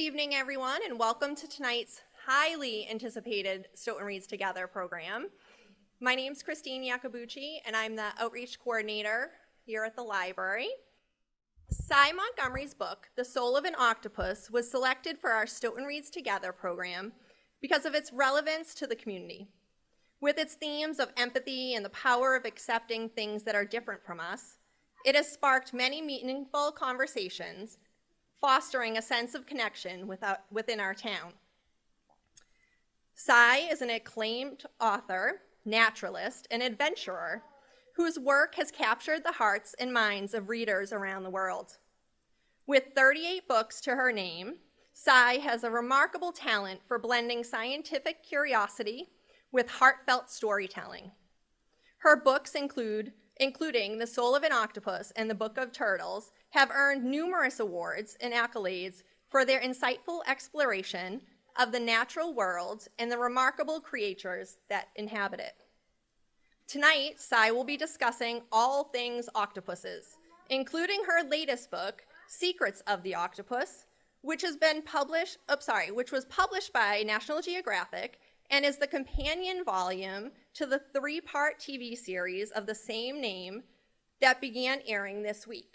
evening, everyone, and welcome to tonight's highly anticipated Stoughton Reads Together program. My name's Christine Iacobucci, and I'm the Outreach Coordinator here at the library. Cy Montgomery's book, The Soul of an Octopus, was selected for our Stoughton Reads Together program because of its relevance to the community. With its themes of empathy and the power of accepting things that are different from us, it has sparked many meaningful conversations, fostering a sense of connection within our town. Cy is an acclaimed author, naturalist, and adventurer whose work has captured the hearts and minds of readers around the world. With 38 books to her name, Cy has a remarkable talent for blending scientific curiosity with heartfelt storytelling. Her books including The Soul of an Octopus and The Book of Turtles, have earned numerous awards and accolades for their insightful exploration of the natural world and the remarkable creatures that inhabit it. Tonight, Cy will be discussing all things octopuses, including her latest book, Secrets of the Octopus, which was published by National Geographic and is the companion volume to the 3-part TV series of the same name that began airing this week.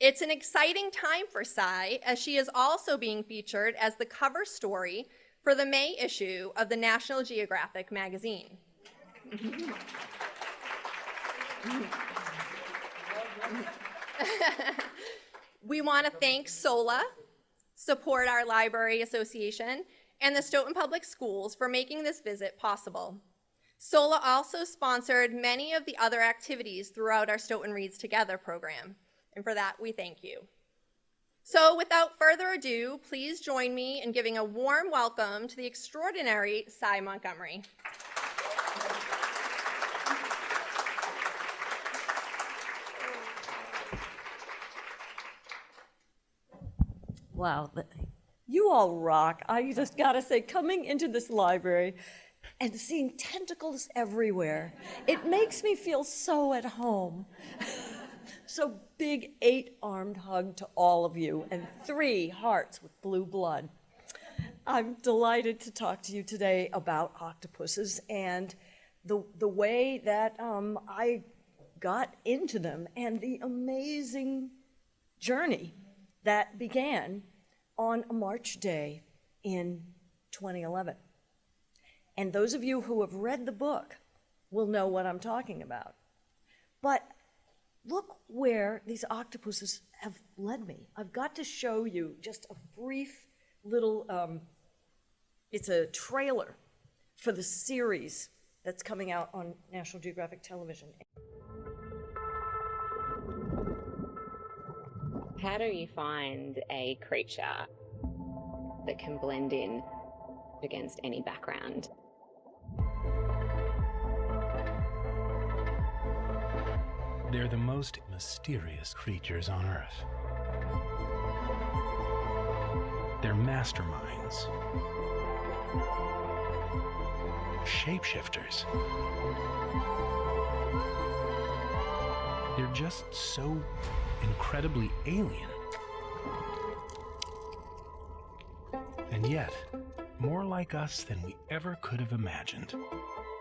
It's an exciting time for Cy, as she is also being featured as the cover story for the May issue of the National Geographic magazine. We want to thank SOLA, Support Our Library Association, and the Stoughton Public Schools for making this visit possible. SOLA also sponsored many of the other activities throughout our Stoughton Reads Together program, and for that we thank you. So without further ado, please join me in giving a warm welcome to the extraordinary Cy Montgomery. Wow, you all rock. I just gotta say, coming into this library and seeing tentacles everywhere, it makes me feel so at home. So big 8-armed hug to all of you and 3 hearts with blue blood. I'm delighted to talk to you today about octopuses and the way that I got into them and the amazing journey that began on a March day in 2011. And those of you who have read the book will know what I'm talking about. But look where these octopuses have led me. I've got to show you just a brief little, it's a trailer for the series that's coming out on National Geographic Television. How do you find a creature that can blend in against any background? They're the most mysterious creatures on Earth. They're masterminds, shapeshifters. They're just so incredibly alien. And yet, more like us than we ever could have imagined.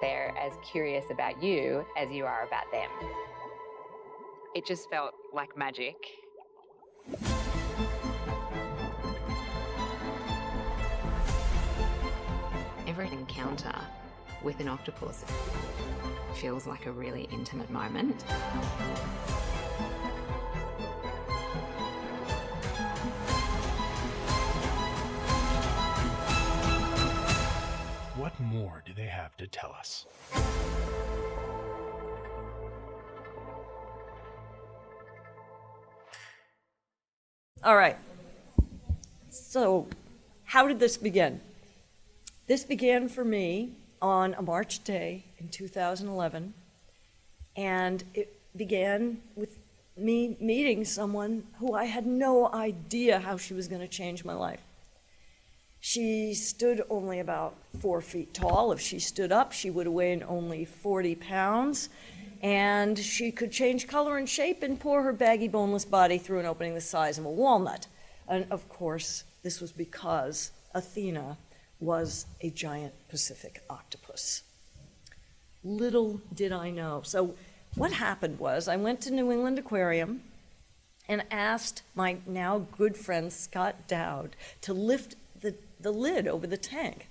They're as curious about you as you are about them. It just felt like magic. Every encounter with an octopus feels like a really intimate moment. What more do they have to tell us? All right, so how did this begin? This began for me on a March day in 2011, and it began with me meeting someone who I had no idea how she was going to change my life. She stood only about 4 feet tall. If she stood up, she would have weighed only 40 pounds. And she could change color and shape and pour her baggy, boneless body through an opening the size of a walnut. And of course, this was because Athena was a giant Pacific octopus. Little did I know. So what happened was I went to New England Aquarium and asked my now good friend Scott Dowd to lift the lid over the tank.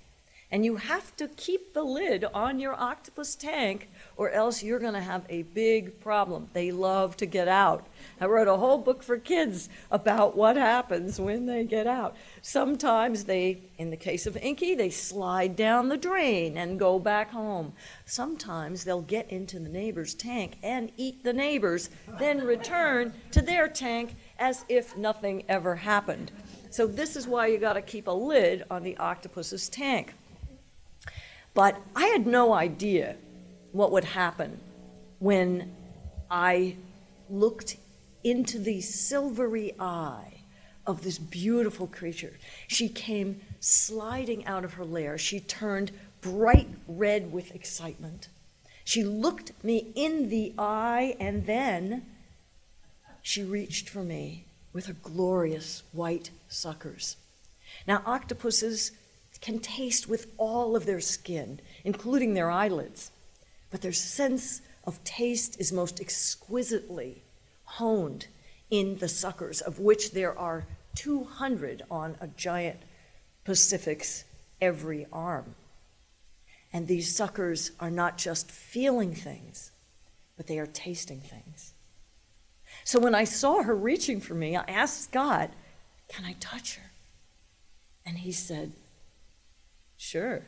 And you have to keep the lid on your octopus tank or else you're going to have a big problem. They love to get out. I wrote a whole book for kids about what happens when they get out. Sometimes they, in the case of Inky, they slide down the drain and go back home. Sometimes they'll get into the neighbor's tank and eat the neighbor's, then return to their tank as if nothing ever happened. So this is why you got to keep a lid on the octopus's tank. But I had no idea what would happen when I looked into the silvery eye of this beautiful creature. She came sliding out of her lair. She turned bright red with excitement. She looked me in the eye, and then she reached for me with her glorious white suckers. Now, octopuses can taste with all of their skin, including their eyelids, but their sense of taste is most exquisitely honed in the suckers, of which there are 200 on a giant Pacific's every arm. And these suckers are not just feeling things, but they are tasting things. So when I saw her reaching for me, I asked Scott, "Can I touch her?" And he said, "Sure."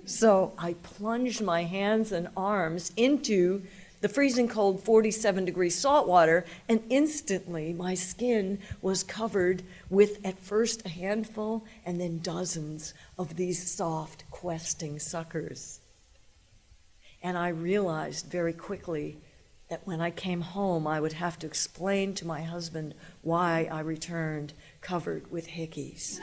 So I plunged my hands and arms into the freezing cold 47-degree salt water, and instantly my skin was covered with at first a handful and then dozens of these soft, questing suckers. And I realized very quickly that when I came home, I would have to explain to my husband why I returned covered with hickeys.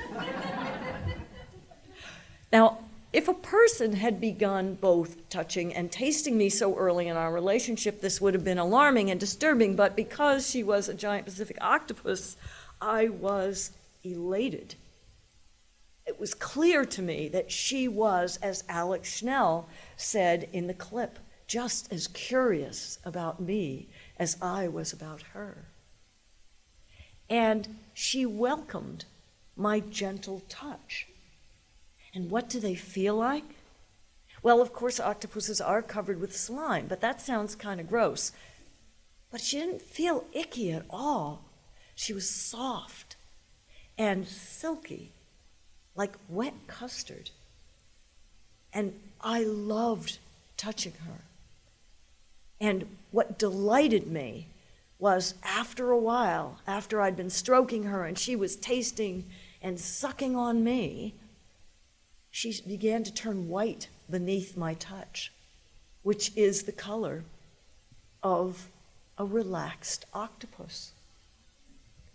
Now, if a person had begun both touching and tasting me so early in our relationship, this would have been alarming and disturbing, but because she was a giant Pacific octopus, I was elated. It was clear to me that she was, as Alex Schnell said in the clip, just as curious about me as I was about her. And she welcomed my gentle touch. And what do they feel like? Well, of course, octopuses are covered with slime, but that sounds kind of gross. But she didn't feel icky at all. She was soft and silky, like wet custard. And I loved touching her. And what delighted me was after a while, after I'd been stroking her and she was tasting and sucking on me, she began to turn white beneath my touch, which is the color of a relaxed octopus.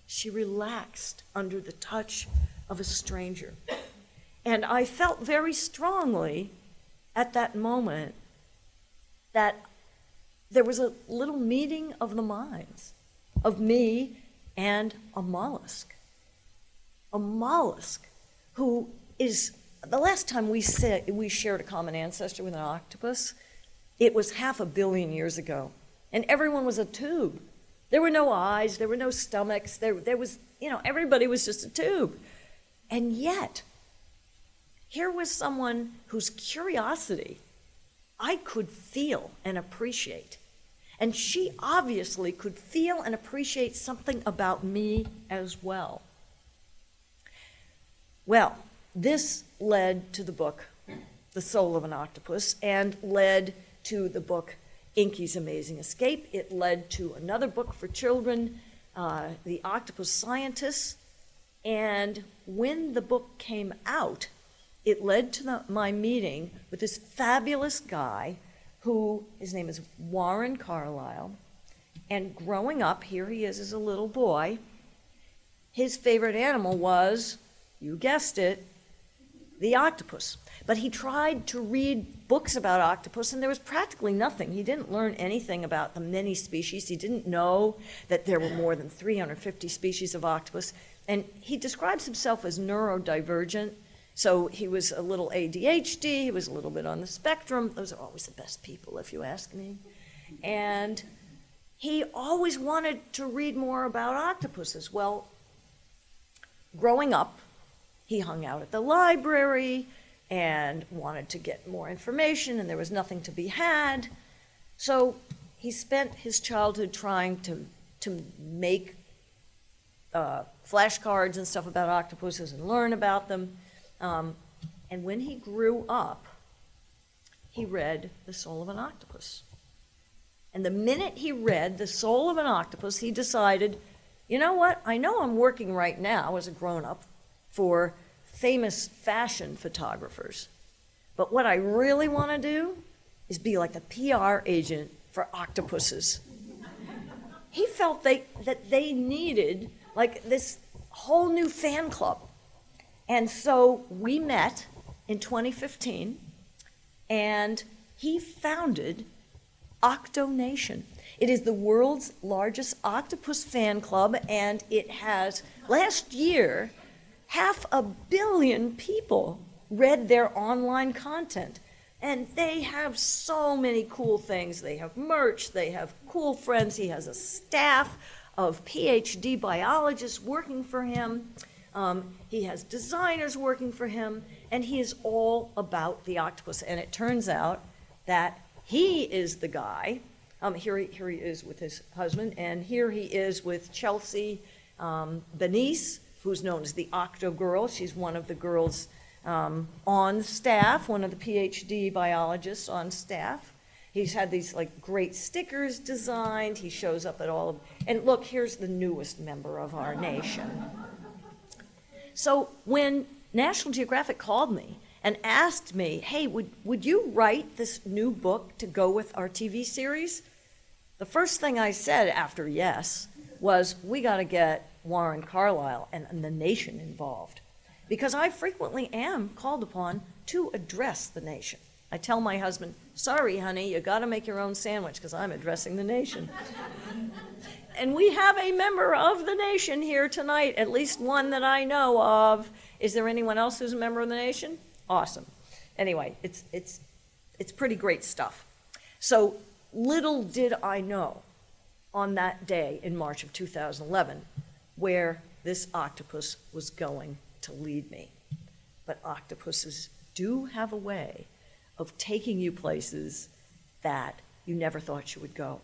She relaxed under the touch of a stranger. And I felt very strongly at that moment that there was a little meeting of the minds of me and a mollusk. A mollusk who is, the last time we shared a common ancestor with an octopus, it was 500 million years ago. And everyone was a tube. There were no eyes, there were no stomachs, there was, everybody was just a tube. And yet, here was someone whose curiosity I could feel and appreciate. And she obviously could feel and appreciate something about me as well. Well, this led to the book, The Soul of an Octopus, and led to the book, Inky's Amazing Escape. It led to another book for children, The Octopus Scientist. And when the book came out, it led to my meeting with this fabulous guy who, his name is Warren Carlisle, and growing up, here he is as a little boy, his favorite animal was, you guessed it, the octopus. But he tried to read books about octopus, and there was practically nothing. He didn't learn anything about the many species. He didn't know that there were more than 350 species of octopus. And he describes himself as neurodivergent. So he was a little ADHD, he was a little bit on the spectrum. Those are always the best people, if you ask me. And he always wanted to read more about octopuses. Well, growing up, he hung out at the library and wanted to get more information, and there was nothing to be had. So he spent his childhood trying to make flashcards and stuff about octopuses and learn about them. And when he grew up, he read The Soul of an Octopus. And the minute he read The Soul of an Octopus, he decided, you know what? I know I'm working right now as a grown-up for famous fashion photographers. But what I really want to do is be like the PR agent for octopuses. He felt that they needed like this whole new fan club. And so we met in 2015, and he founded Octonation. It is the world's largest octopus fan club, and it has, last year, 500 million people read their online content. And they have so many cool things. They have merch, they have cool friends. He has a staff of PhD biologists working for him. He has designers working for him, and he is all about the octopus. And it turns out that he is the guy. Here he is with his husband, and here he is with Chelsea Benice, who's known as the Octo Girl. She's one of the girls on staff, one of the PhD biologists on staff. He's had these like great stickers designed. He shows up at all of, and look, here's the newest member of our nation. So when National Geographic called me and asked me, hey, would you write this new book to go with our TV series? The first thing I said after yes was, we got to get Warren Carlyle and the nation involved, because I frequently am called upon to address the nation. I tell my husband, sorry, honey, you got to make your own sandwich because I'm addressing the nation. And we have a member of the nation here tonight, at least one that I know of. Is there anyone else who's a member of the nation? Awesome. Anyway, it's pretty great stuff. So little did I know on that day in March of 2011 where this octopus was going to lead me. But octopuses do have a way of taking you places that you never thought you would go.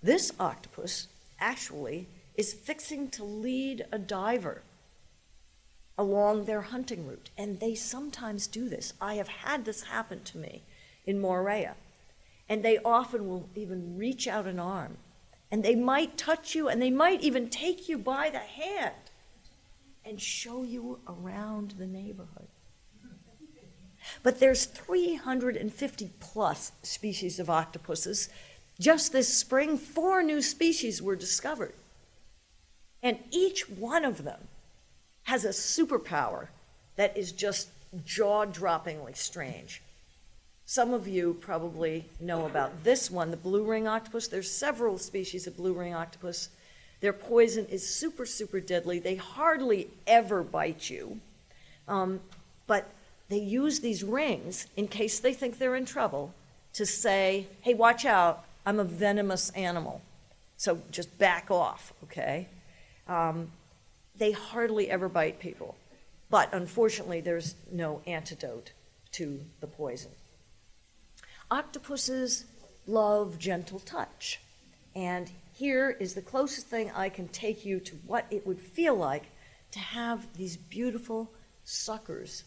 This octopus actually is fixing to lead a diver along their hunting route, and they sometimes do this. I have had this happen to me in Moorea, and they often will even reach out an arm, and they might touch you, and they might even take you by the hand and show you around the neighborhood. But there's 350 plus species of octopuses. Just this spring, 4 new species were discovered. And each one of them has a superpower that is just jaw-droppingly strange. Some of you probably know about this one, the blue ring octopus. There's several species of blue ring octopus. Their poison is super, super deadly. They hardly ever bite you, but they use these rings in case they think they're in trouble to say, hey, watch out, I'm a venomous animal, so just back off, okay? They hardly ever bite people, but unfortunately there's no antidote to the poison. Octopuses love gentle touch, and here is the closest thing I can take you to what it would feel like to have these beautiful suckers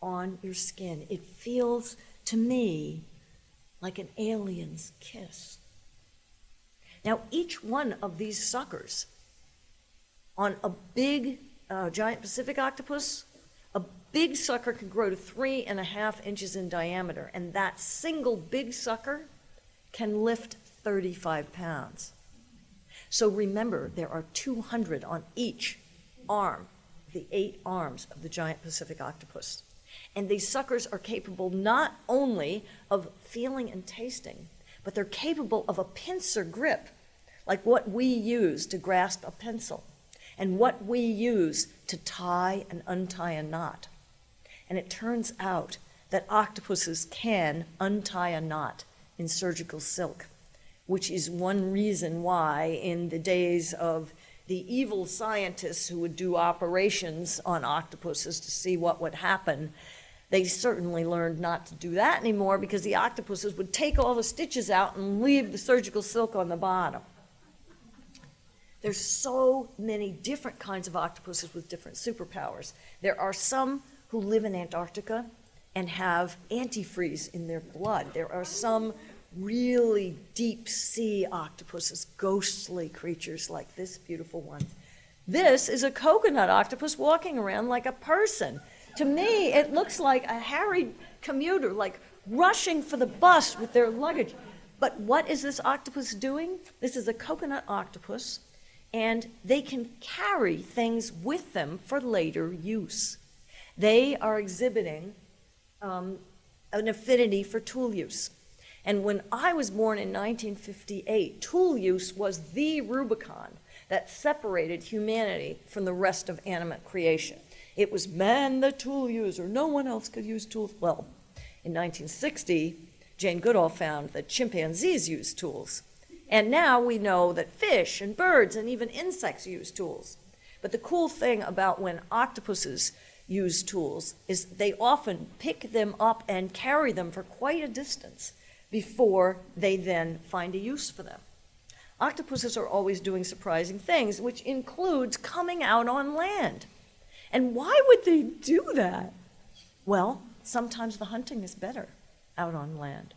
on your skin. It feels, to me, like an alien's kiss. Now, each one of these suckers on a big giant Pacific octopus, a big sucker can grow to 3.5 inches in diameter, and that single big sucker can lift 35 pounds. So remember, there are 200 on each arm, the 8 arms of the giant Pacific octopus. And these suckers are capable not only of feeling and tasting, but they're capable of a pincer grip, like what we use to grasp a pencil. and what we use to tie and untie a knot. And it turns out that octopuses can untie a knot in surgical silk, which is one reason why in the days of the evil scientists who would do operations on octopuses to see what would happen, they certainly learned not to do that anymore because the octopuses would take all the stitches out and leave the surgical silk on the bottom. There's so many different kinds of octopuses with different superpowers. There are some who live in Antarctica and have antifreeze in their blood. There are some really deep sea octopuses, ghostly creatures like this beautiful one. This is a coconut octopus walking around like a person. To me, it looks like a harried commuter, like rushing for the bus with their luggage. But what is this octopus doing? This is a coconut octopus, and they can carry things with them for later use. They are exhibiting an affinity for tool use. And when I was born in 1958, tool use was the Rubicon that separated humanity from the rest of animate creation. It was man the tool user. No one else could use tools. Well, in 1960, Jane Goodall found that chimpanzees use tools. And now we know that fish and birds and even insects use tools. But the cool thing about when octopuses use tools is they often pick them up and carry them for quite a distance before they then find a use for them. Octopuses are always doing surprising things, which includes coming out on land. And why would they do that? Well, sometimes the hunting is better out on land.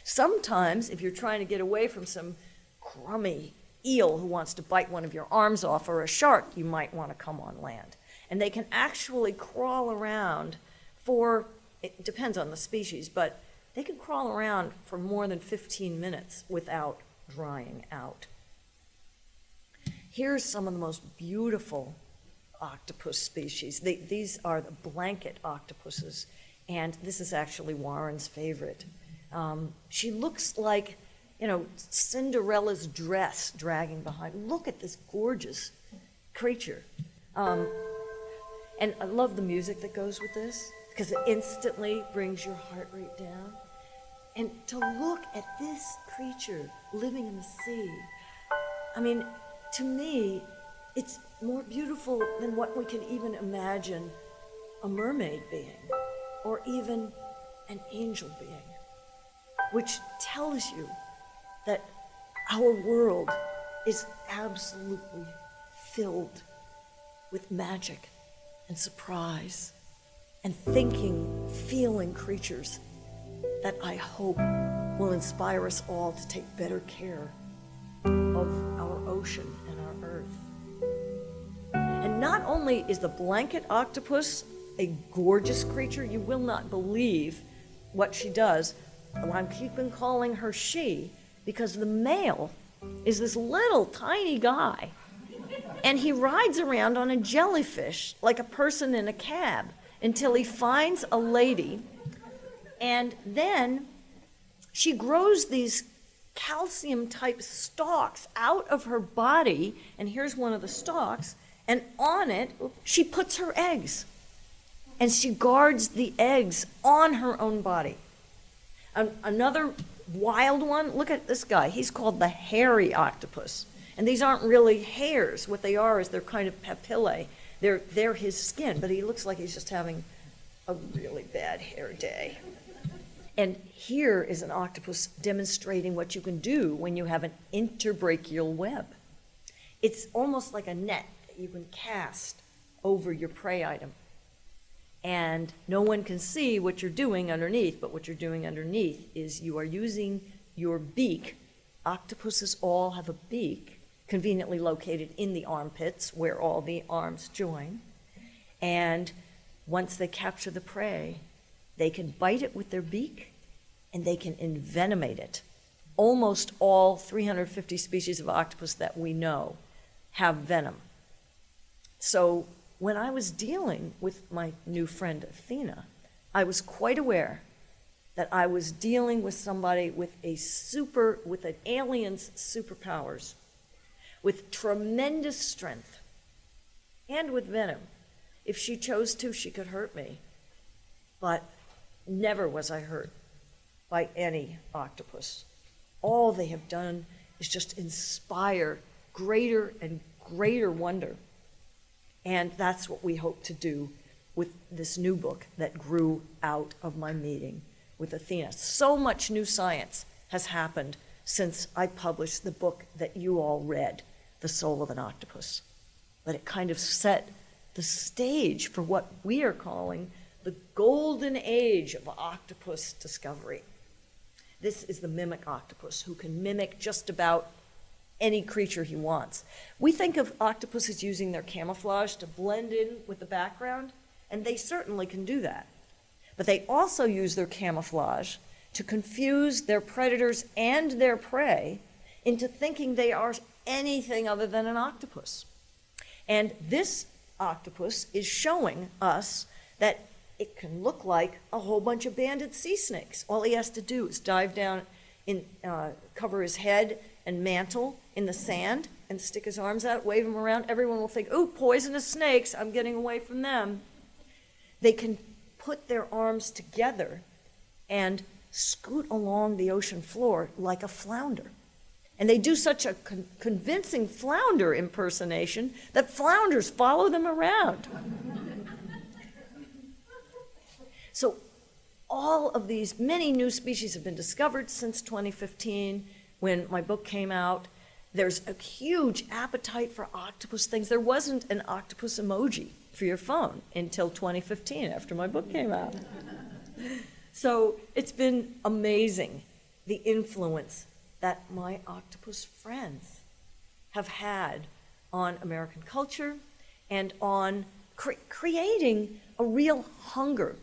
Sometimes, if you're trying to get away from some crummy eel who wants to bite one of your arms off, or a shark, you might want to come on land. And they can actually crawl around for, it depends on the species, but they can crawl around for more than 15 minutes without drying out. Here's some of the most beautiful octopus species. These are the blanket octopuses, and this is actually Warren's favorite. She looks like, Cinderella's dress dragging behind. Look at this gorgeous creature. And I love the music that goes with this, because it instantly brings your heart rate down. And to look at this creature living in the sea, I mean, to me, it's more beautiful than what we can even imagine a mermaid being, or even an angel being, which tells you that our world is absolutely filled with magic and surprise and thinking, feeling creatures that I hope will inspire us all to take better care of our ocean and our earth. And not only is the blanket octopus a gorgeous creature, you will not believe what she does. I'm keeping calling her she because the male is this little tiny guy, and he rides around on a jellyfish like a person in a cab until he finds a lady, and then she grows these calcium-type stalks out of her body, and here's one of the stalks, and on it she puts her eggs, and she guards the eggs on her own body. Another wild one, look at this guy. He's called the hairy octopus. And these aren't really hairs. What they are is they're kind of papillae. They're his skin, but he looks like he's just having a really bad hair day. And here is an octopus demonstrating what you can do when you have an interbrachial web. It's almost like a net that you can cast over your prey item. And no one can see what you're doing underneath, but what you're doing underneath is you are using your beak. Octopuses all have a beak, conveniently located in the armpits where all the arms join. And once they capture the prey, they can bite it with their beak and they can envenomate it. Almost all 350 species of octopus that we know have venom. So when I was dealing with my new friend Athena, I was quite aware that I was dealing with somebody with with an alien's superpowers, with tremendous strength and with venom. If she chose to, she could hurt me. But never was I hurt by any octopus. All they have done is just inspire greater and greater wonder. And that's what we hope to do with this new book that grew out of my meeting with Athena. So much new science has happened since I published the book that you all read, The Soul of an Octopus. But it kind of set the stage for what we are calling the golden age of octopus discovery. This is the mimic octopus, who can mimic just about any creature he wants. We think of octopuses using their camouflage to blend in with the background, and they certainly can do that. But they also use their camouflage to confuse their predators and their prey into thinking they are anything other than an octopus. And this octopus is showing us that it can look like a whole bunch of banded sea snakes. All he has to do is dive down, cover his head and mantle in the sand and stick his arms out, wave them around. Everyone will think, "Ooh, poisonous snakes, I'm getting away from them." They can put their arms together and scoot along the ocean floor like a flounder. And they do such a convincing flounder impersonation that flounders follow them around. So all of these, many new species have been discovered since 2015 when my book came out. There's a huge appetite for octopus things. There wasn't an octopus emoji for your phone until 2015 after my book came out. So it's been amazing, the influence that my octopus friends have had on American culture and on creating a real hunger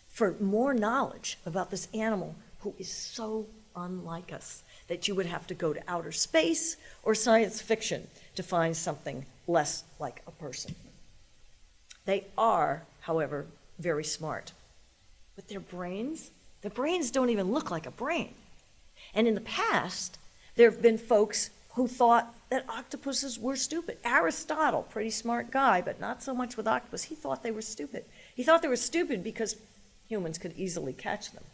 for more knowledge about this animal who is so unlike us that you would have to go to outer space or science fiction to find something less like a person. They are, however, very smart. But their brains don't even look like a brain. And in the past, there have been folks who thought that octopuses were stupid. Aristotle, pretty smart guy, but not so much with octopus. He thought they were stupid. He thought they were stupid because humans could easily catch them.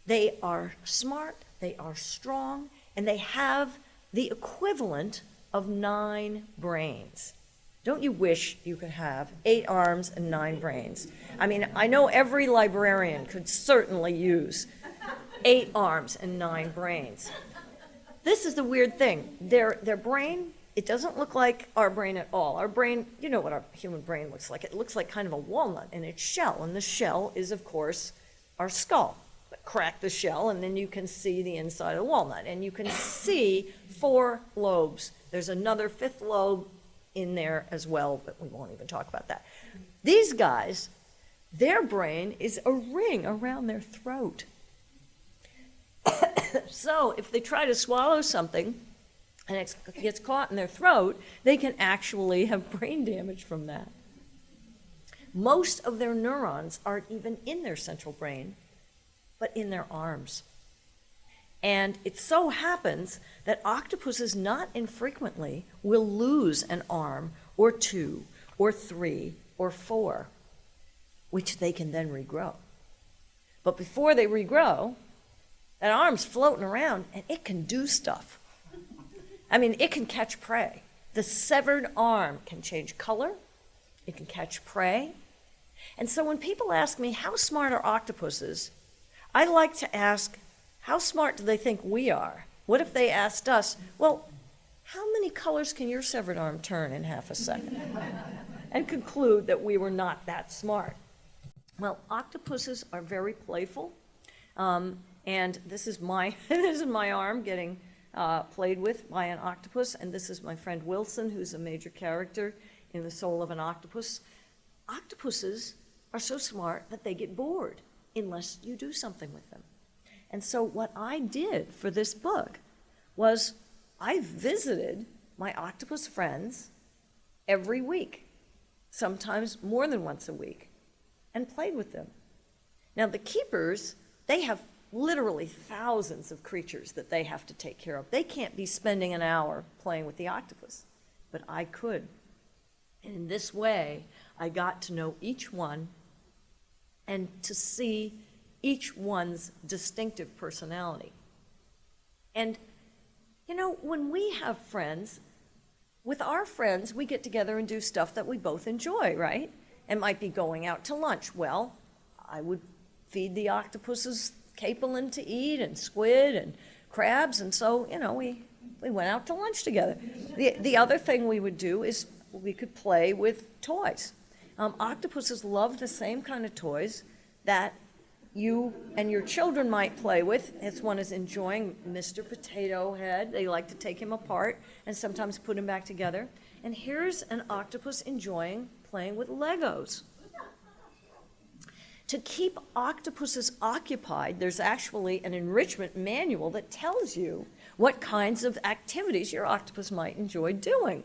They are smart, they are strong, and they have the equivalent of 9 brains. Don't you wish you could have 8 arms and 9 brains? I mean, I know every librarian could certainly use 8 arms and 9 brains. This is the weird thing. Their brain, it doesn't look like our brain at all. Our brain, you know what our human brain looks like. It looks like kind of a walnut in its shell, and the shell is, of course, our skull. But crack the shell, and then you can see the inside of the walnut, and you can see 4 lobes. There's another 5th lobe in there as well, but we won't even talk about that. These guys, their brain is a ring around their throat. So if they try to swallow something and it gets caught in their throat, they can actually have brain damage from that. Most of their neurons aren't even in their central brain, but in their arms. And it so happens that octopuses not infrequently will lose an arm or 2 or 3 or 4, which they can then regrow. But before they regrow, that arm's floating around and it can do stuff. I mean, it can catch prey. The severed arm can change color, it can catch prey. And so when people ask me, how smart are octopuses? I like to ask, how smart do they think we are? What if they asked us, well, how many colors can your severed arm turn in half a second? And conclude that we were not that smart. Well, octopuses are very playful. And this is my arm getting played with by an octopus, and this is my friend Wilson, who's a major character in The Soul of an Octopus. Octopuses are so smart that they get bored unless you do something with them. And so what I did for this book was I visited my octopus friends every week, sometimes more than once a week, and played with them. Now the keepers, they have literally thousands of creatures that they have to take care of. They can't be spending an hour playing with the octopus, but I could. And in this way, I got to know each one and to see each one's distinctive personality. And, you know, when we have friends, with our friends, we get together and do stuff that we both enjoy, right? It might be going out to lunch. Well, I would feed the octopuses capelin to eat and squid and crabs, and so, you know, we went out to lunch together. The other thing we would do is we could play with toys. Octopuses love the same kind of toys that you and your children might play with. This one is enjoying Mr. Potato Head. They like to take him apart and sometimes put him back together. And here's an octopus enjoying playing with Legos. To keep octopuses occupied, there's actually an enrichment manual that tells you what kinds of activities your octopus might enjoy doing.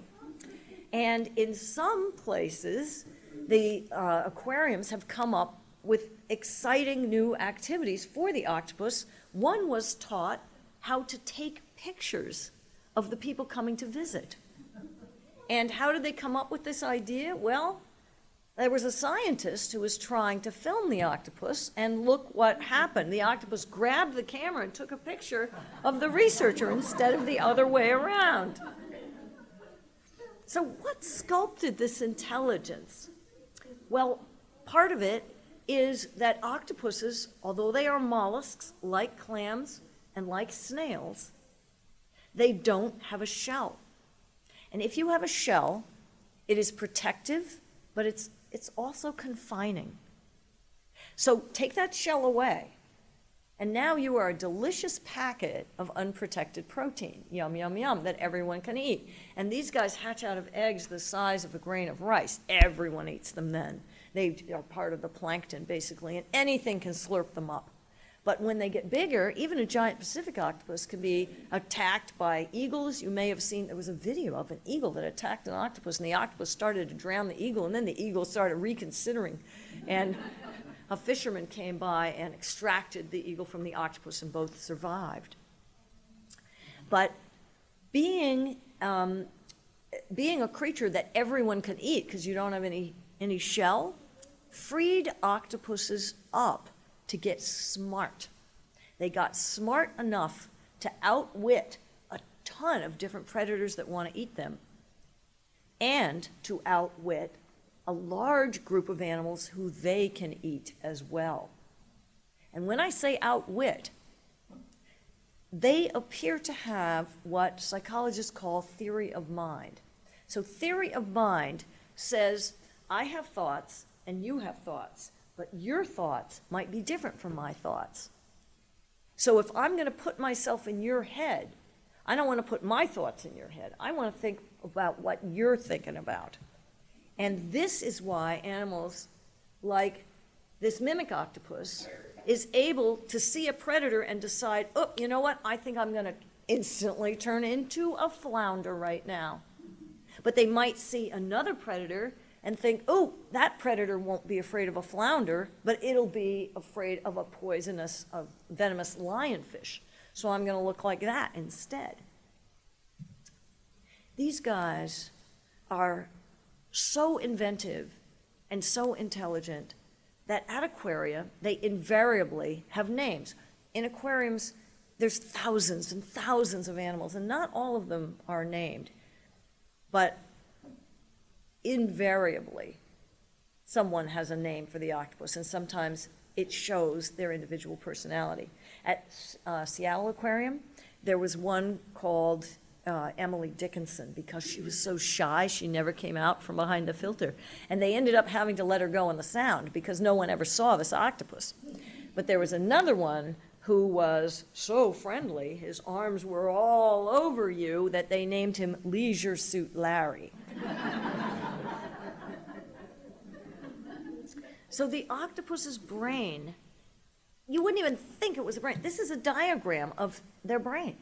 And in some places, the aquariums have come up with exciting new activities for the octopus. One was taught how to take pictures of the people coming to visit. And how did they come up with this idea? Well, there was a scientist who was trying to film the octopus, and look what happened. The octopus grabbed the camera and took a picture of the researcher instead of the other way around. So what sculpted this intelligence? Well, part of it is that octopuses, although they are mollusks, like clams and like snails, they don't have a shell. And if you have a shell, it is protective, but it's also confining. So take that shell away, and now you are a delicious packet of unprotected protein, yum, yum, yum, that everyone can eat. And these guys hatch out of eggs the size of a grain of rice. Everyone eats them then. They are part of the plankton, basically, and anything can slurp them up. But when they get bigger, even a giant Pacific octopus can be attacked by eagles. You may have seen, there was a video of an eagle that attacked an octopus, and the octopus started to drown the eagle, and then the eagle started reconsidering. And a fisherman came by and extracted the eagle from the octopus, and both survived. But being a creature that everyone can eat, because you don't have any shell, freed octopuses up to get smart. They got smart enough to outwit a ton of different predators that want to eat them, and to outwit a large group of animals who they can eat as well. And when I say outwit, they appear to have what psychologists call theory of mind. So theory of mind says, I have thoughts and you have thoughts, but your thoughts might be different from my thoughts. So if I'm going to put myself in your head, I don't want to put my thoughts in your head. I want to think about what you're thinking about. And this is why animals like this mimic octopus is able to see a predator and decide, oh, you know what, I think I'm going to instantly turn into a flounder right now. But they might see another predator and think, oh, that predator won't be afraid of a flounder, but it'll be afraid of a poisonous, venomous lionfish. So I'm going to look like that instead. These guys are so inventive and so intelligent that at aquaria, they invariably have names. In aquariums, there's thousands and thousands of animals, and not all of them are named. But invariably, someone has a name for the octopus, and sometimes it shows their individual personality. At Seattle Aquarium, there was one called Emily Dickinson, because she was so shy, she never came out from behind the filter. And they ended up having to let her go in the sound because no one ever saw this octopus. But there was another one who was so friendly, his arms were all over you, that they named him Leisure Suit Larry. So the octopus's brain, you wouldn't even think it was a brain. This is a diagram of their brain.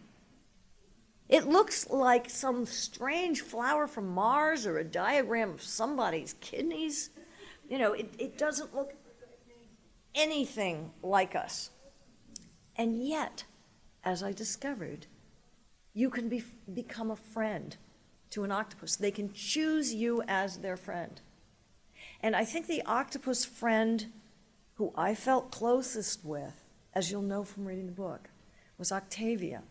It looks like some strange flower from Mars or a diagram of somebody's kidneys. You know, it doesn't look anything like us. And yet, as I discovered, you can become a friend to an octopus. They can choose you as their friend. And I think the octopus friend who I felt closest with, as you'll know from reading the book, was Octavia.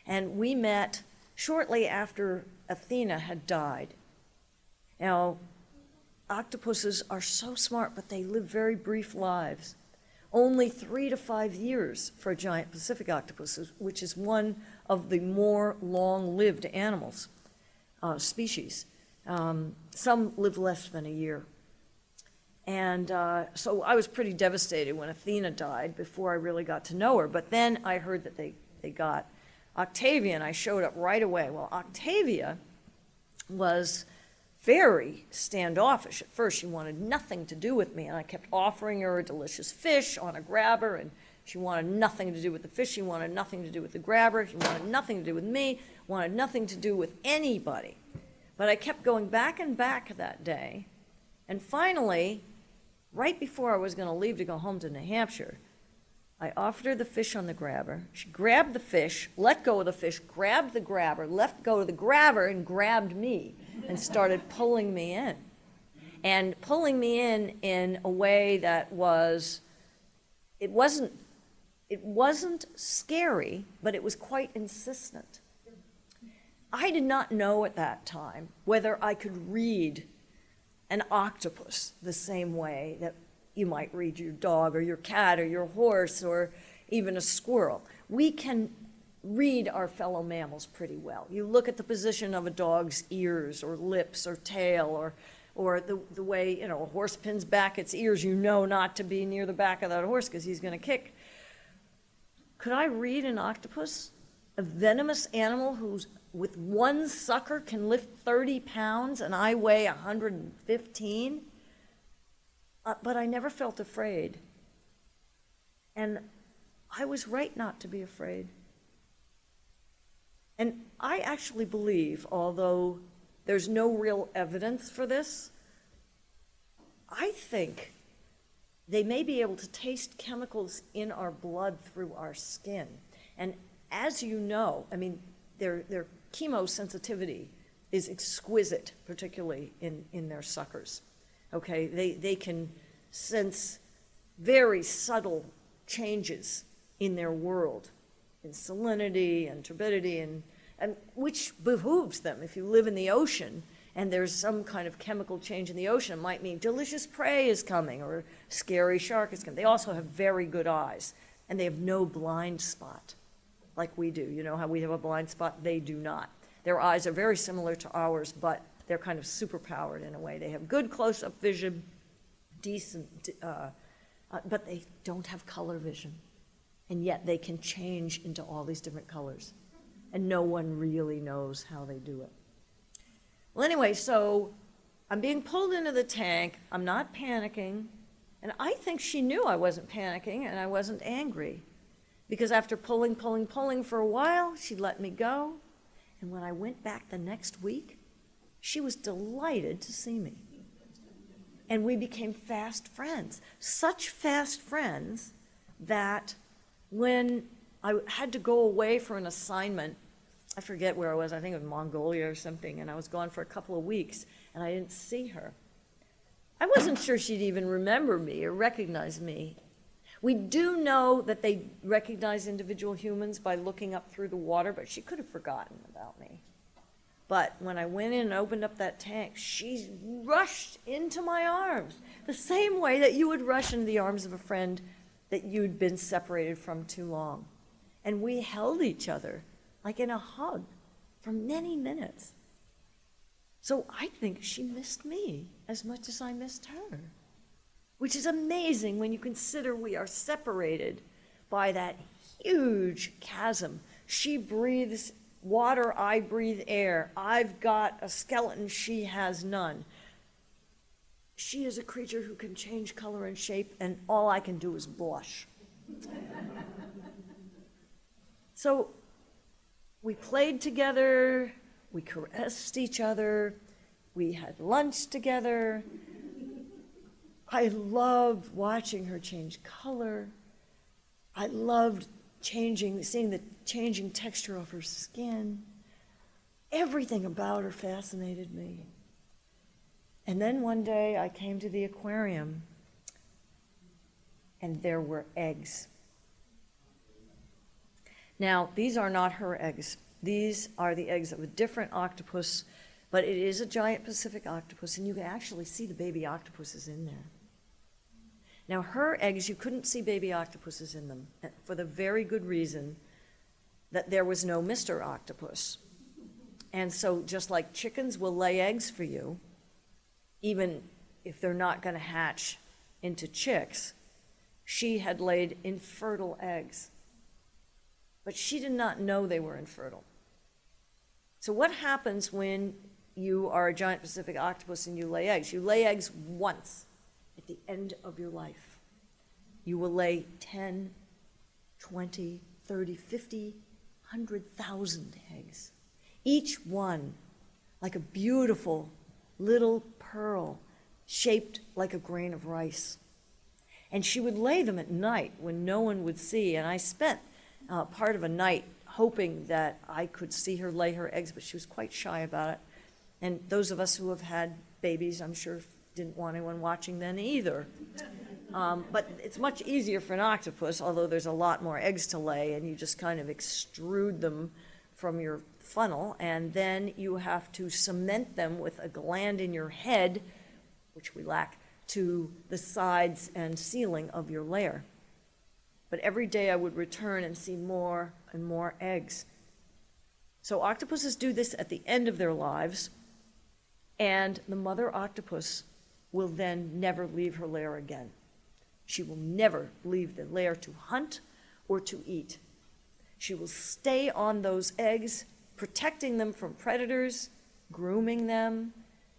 And we met shortly after Athena had died. Now, octopuses are so smart, but they live very brief lives. Only 3 to 5 years for a giant Pacific octopus, which is one of the more long-lived animals, species. Some live less than a year. And so I was pretty devastated when Athena died before I really got to know her. But then I heard that they got Octavia, and I showed up right away. Well, Octavia was very standoffish. At first, she wanted nothing to do with me, and I kept offering her a delicious fish on a grabber, and she wanted nothing to do with the fish. She wanted nothing to do with the grabber. She wanted nothing to do with me, wanted nothing to do with anybody. But I kept going back and back that day, and finally, right before I was going to leave to go home to New Hampshire, I offered her the fish on the grabber. She grabbed the fish, let go of the fish, grabbed the grabber, let go of the grabber, and grabbed me and started pulling me in. And pulling me in a way that was, it wasn't scary, but it was quite insistent. I did not know at that time whether I could read an octopus the same way that you might read your dog or your cat or your horse or even a squirrel. We can read our fellow mammals pretty well. You look at the position of a dog's ears or lips or tail or the way, a horse pins back its ears, you know not to be near the back of that horse because he's going to kick. Could I read an octopus? A venomous animal who's with one sucker can lift 30 pounds and I weigh 115? But I never felt afraid. And I was right not to be afraid. And I actually believe, although there's no real evidence for this, I think they may be able to taste chemicals in our blood through our skin. And as you know, their chemosensitivity is exquisite, particularly in their suckers. Okay, they can sense very subtle changes in their world, in salinity and turbidity, and which behooves them. If you live in the ocean and there's some kind of chemical change in the ocean, it might mean delicious prey is coming or scary shark is coming. They also have very good eyes, and they have no blind spot like we do. You know how we have a blind spot? They do not. Their eyes are very similar to ours, but they're kind of superpowered in a way. They have good close-up vision, decent, but they don't have color vision. And yet they can change into all these different colors. And no one really knows how they do it. Well, anyway, so I'm being pulled into the tank. I'm not panicking. And I think she knew I wasn't panicking and I wasn't angry. Because after pulling for a while, she let me go. And when I went back the next week, she was delighted to see me. And we became fast friends. Such fast friends that when I had to go away for an assignment, I forget where I was, I think it was Mongolia or something, and I was gone for a couple of weeks, and I didn't see her. I wasn't sure she'd even remember me or recognize me. We do know that they recognize individual humans by looking up through the water, but she could have forgotten about me. But when I went in and opened up that tank, she rushed into my arms, the same way that you would rush into the arms of a friend that you'd been separated from too long. And we held each other like in a hug for many minutes. So I think she missed me as much as I missed her, which is amazing when you consider we are separated by that huge chasm. She breathes water, I breathe air. I've got a skeleton, she has none. She is a creature who can change color and shape, and all I can do is blush. So we played together, we caressed each other, we had lunch together. I loved watching her change color. I loved seeing the changing texture of her skin. Everything about her fascinated me. And then one day I came to the aquarium and there were eggs. Now, these are not her eggs. These are the eggs of a different octopus, but it is a giant Pacific octopus, and you can actually see the baby octopuses in there. Now, her eggs, you couldn't see baby octopuses in them for the very good reason that there was no Mr. Octopus. And so just like chickens will lay eggs for you, even if they're not going to hatch into chicks, she had laid infertile eggs. But she did not know they were infertile. So what happens when you are a giant Pacific octopus and you lay eggs? You lay eggs once at the end of your life. You will lay 10, 20, 30, 50, 100,000 eggs. Each one like a beautiful little pearl shaped like a grain of rice. And she would lay them at night when no one would see. And I spent part of a night hoping that I could see her lay her eggs, but she was quite shy about it. And those of us who have had babies, I'm sure, didn't want anyone watching then either. But it's much easier for an octopus, although there's a lot more eggs to lay, and you just kind of extrude them from your funnel, and then you have to cement them with a gland in your head, which we lack, to the sides and ceiling of your layer. But every day I would return and see more and more eggs. So octopuses do this at the end of their lives, and the mother octopus will then never leave her lair again. She will never leave the lair to hunt or to eat. She will stay on those eggs, protecting them from predators, grooming them,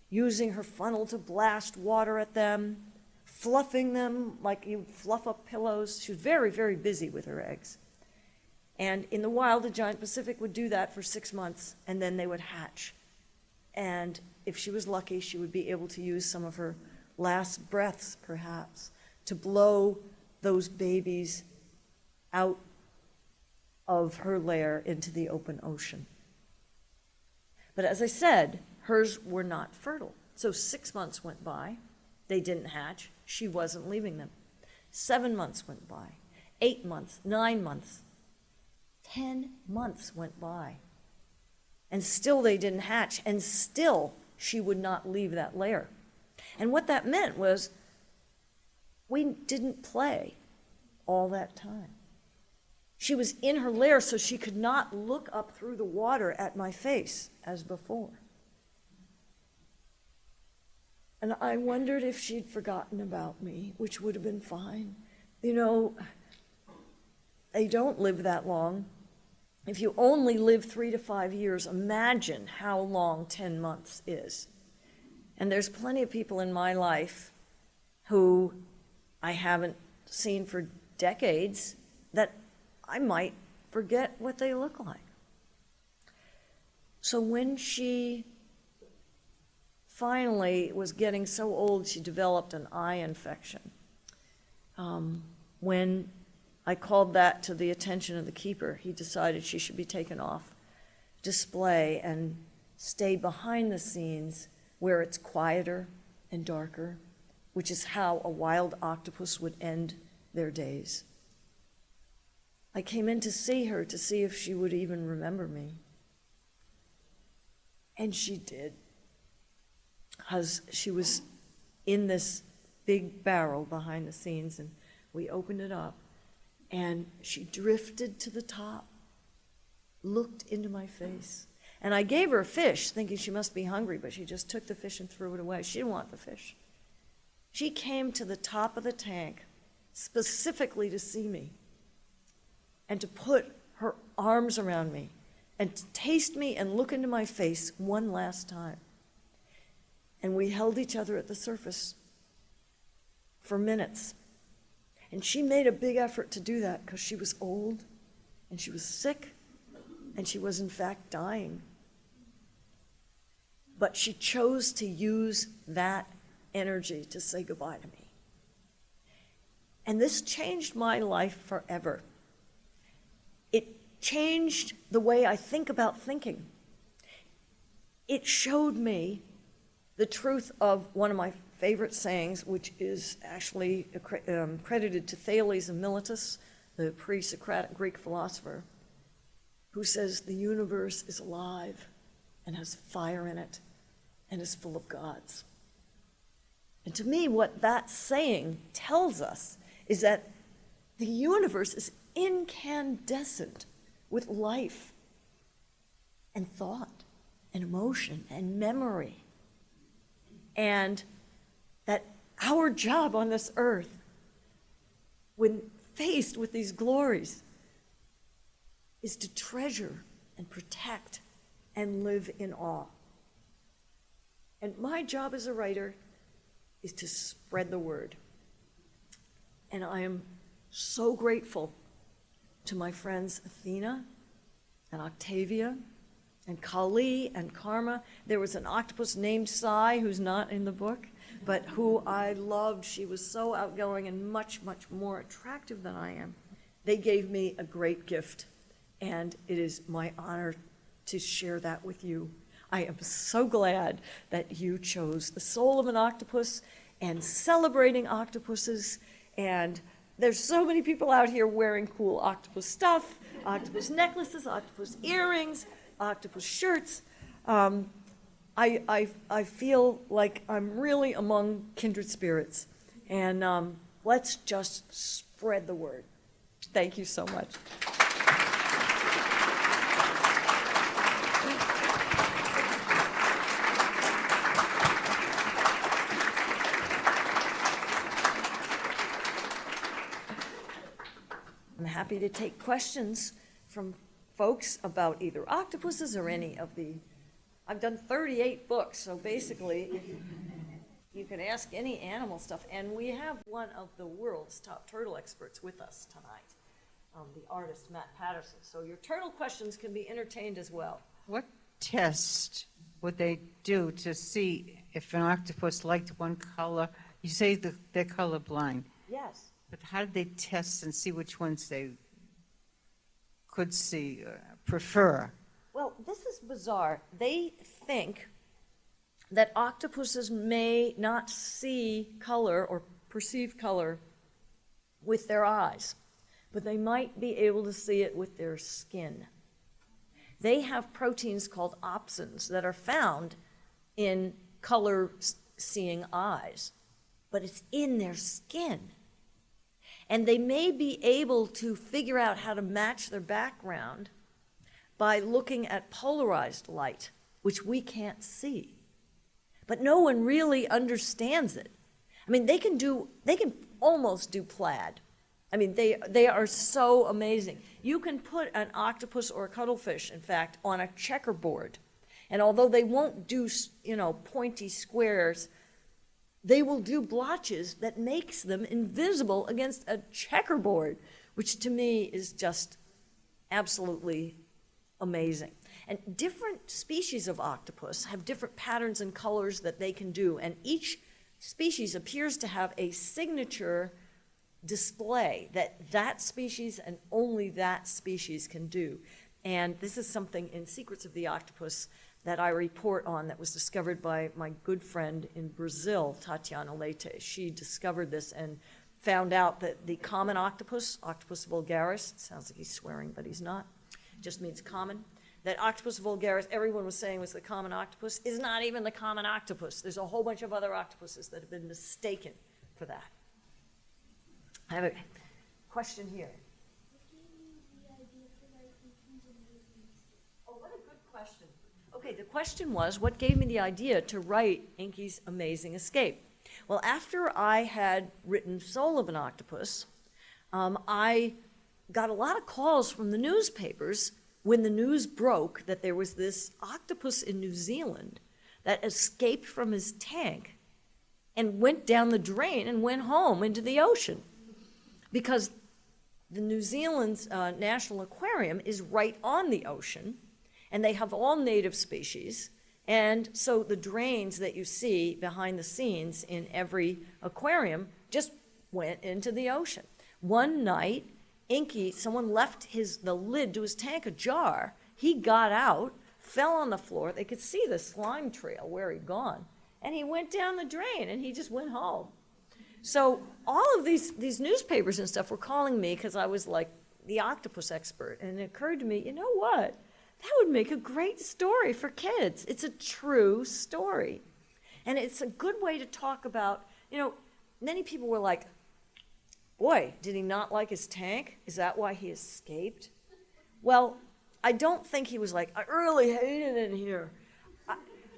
using her funnel to blast water at them, fluffing them like you fluff up pillows. She was very, very busy with her eggs. And in the wild, a giant Pacific would do that for 6 months, and then they would hatch. And if she was lucky, she would be able to use some of her last breaths, perhaps, to blow those babies out of her lair into the open ocean. But as I said, hers were not fertile. So 6 months went by. They didn't hatch. She wasn't leaving them. 7 months went by. 8 months, 9 months. 10 months went by. And still they didn't hatch. And still she would not leave that lair. And what that meant was we didn't play all that time. She was in her lair, so she could not look up through the water at my face as before. And I wondered if she'd forgotten about me, which would have been fine. You know, they don't live that long. If you only live 3 to 5 years, imagine how long 10 months is. And there's plenty of people in my life who I haven't seen for decades that I might forget what they look like. So when she finally was getting so old, she developed an eye infection. When I called that to the attention of the keeper, he decided she should be taken off display and stay behind the scenes where it's quieter and darker, which is how a wild octopus would end their days. I came in to see her to see if she would even remember me. And she did, because she was in this big barrel behind the scenes, and we opened it up, and she drifted to the top, looked into my face. And I gave her a fish, thinking she must be hungry, but she just took the fish and threw it away. She didn't want the fish. She came to the top of the tank specifically to see me and to put her arms around me and to taste me and look into my face one last time. And we held each other at the surface for minutes. And she made a big effort to do that because she was old and she was sick and she was in fact dying. But she chose to use that energy to say goodbye to me. And this changed my life forever. It changed the way I think about thinking. it showed me the truth of one of my favorite sayings, which is actually credited to Thales of Miletus, the pre-Socratic Greek philosopher, who says the universe is alive and has fire in it and is full of gods. And to me, what that saying tells us is that the universe is incandescent with life and thought and emotion and memory. And that our job on this earth, when faced with these glories, is to treasure and protect and live in awe. And my job as a writer is to spread the word. And I am so grateful to my friends Athena and Octavia and Kali and Karma. There was an octopus named Sai, who's not in the book, but who I loved. She was so outgoing and much, much more attractive than I am. They gave me a great gift, and it is my honor to share that with you. I am so glad that you chose The Soul of an Octopus and celebrating octopuses. And there's so many people out here wearing cool octopus stuff, octopus necklaces, octopus earrings, octopus shirts. I feel like I'm really among kindred spirits. And let's just spread the word. Thank you so much. I'm happy to take questions from folks about either octopuses or any of the, I've done 38 books, so basically you can ask any animal stuff. And we have one of the world's top turtle experts with us tonight, the artist Matt Patterson. So your turtle questions can be entertained as well. What test would they do to see if an octopus liked one color? You say they're colorblind. Yes. But how did they test and see which ones they could see, prefer? Well, this is bizarre. They think that octopuses may not see color or perceive color with their eyes, but they might be able to see it with their skin. They have proteins called opsins that are found in color-seeing eyes, but it's in their skin. And they may be able to figure out how to match their background by looking at polarized light, which we can't see. But no one really understands it. I mean, they can almost do plaid. I mean, they are so amazing. You can put an octopus or a cuttlefish, in fact, on a checkerboard. And although they won't do, pointy squares, they will do blotches that makes them invisible against a checkerboard, which to me is just absolutely amazing. And different species of octopus have different patterns and colors that they can do, and each species appears to have a signature display that species and only that species can do. And this is something in Secrets of the Octopus that I report on that was discovered by my good friend in Brazil, Tatiana Leite. She discovered this and found out that the common octopus, Octopus vulgaris, sounds like he's swearing, but he's not, it just means common, that Octopus vulgaris, everyone was saying was the common octopus, is not even the common octopus. There's a whole bunch of other octopuses that have been mistaken for that. I have a question here. Oh, what a good question. Okay, the question was, what gave me the idea to write Inky's Amazing Escape? Well, after I had written Soul of an Octopus, I got a lot of calls from the newspapers when the news broke that there was this octopus in New Zealand that escaped from his tank and went down the drain and went home into the ocean. Because the New Zealand's National Aquarium is right on the ocean, and they have all native species. And so the drains that you see behind the scenes in every aquarium just went into the ocean. One night, Inky, someone left the lid to his tank ajar. He got out, fell on the floor. They could see the slime trail where he'd gone. And he went down the drain and he just went home. So all of these newspapers and stuff were calling me because I was like the octopus expert. And it occurred to me, you know what? That would make a great story for kids. It's a true story. And it's a good way to talk about, many people were like, boy, did he not like his tank? Is that why he escaped? Well, I don't think he was like, I really hate it in here.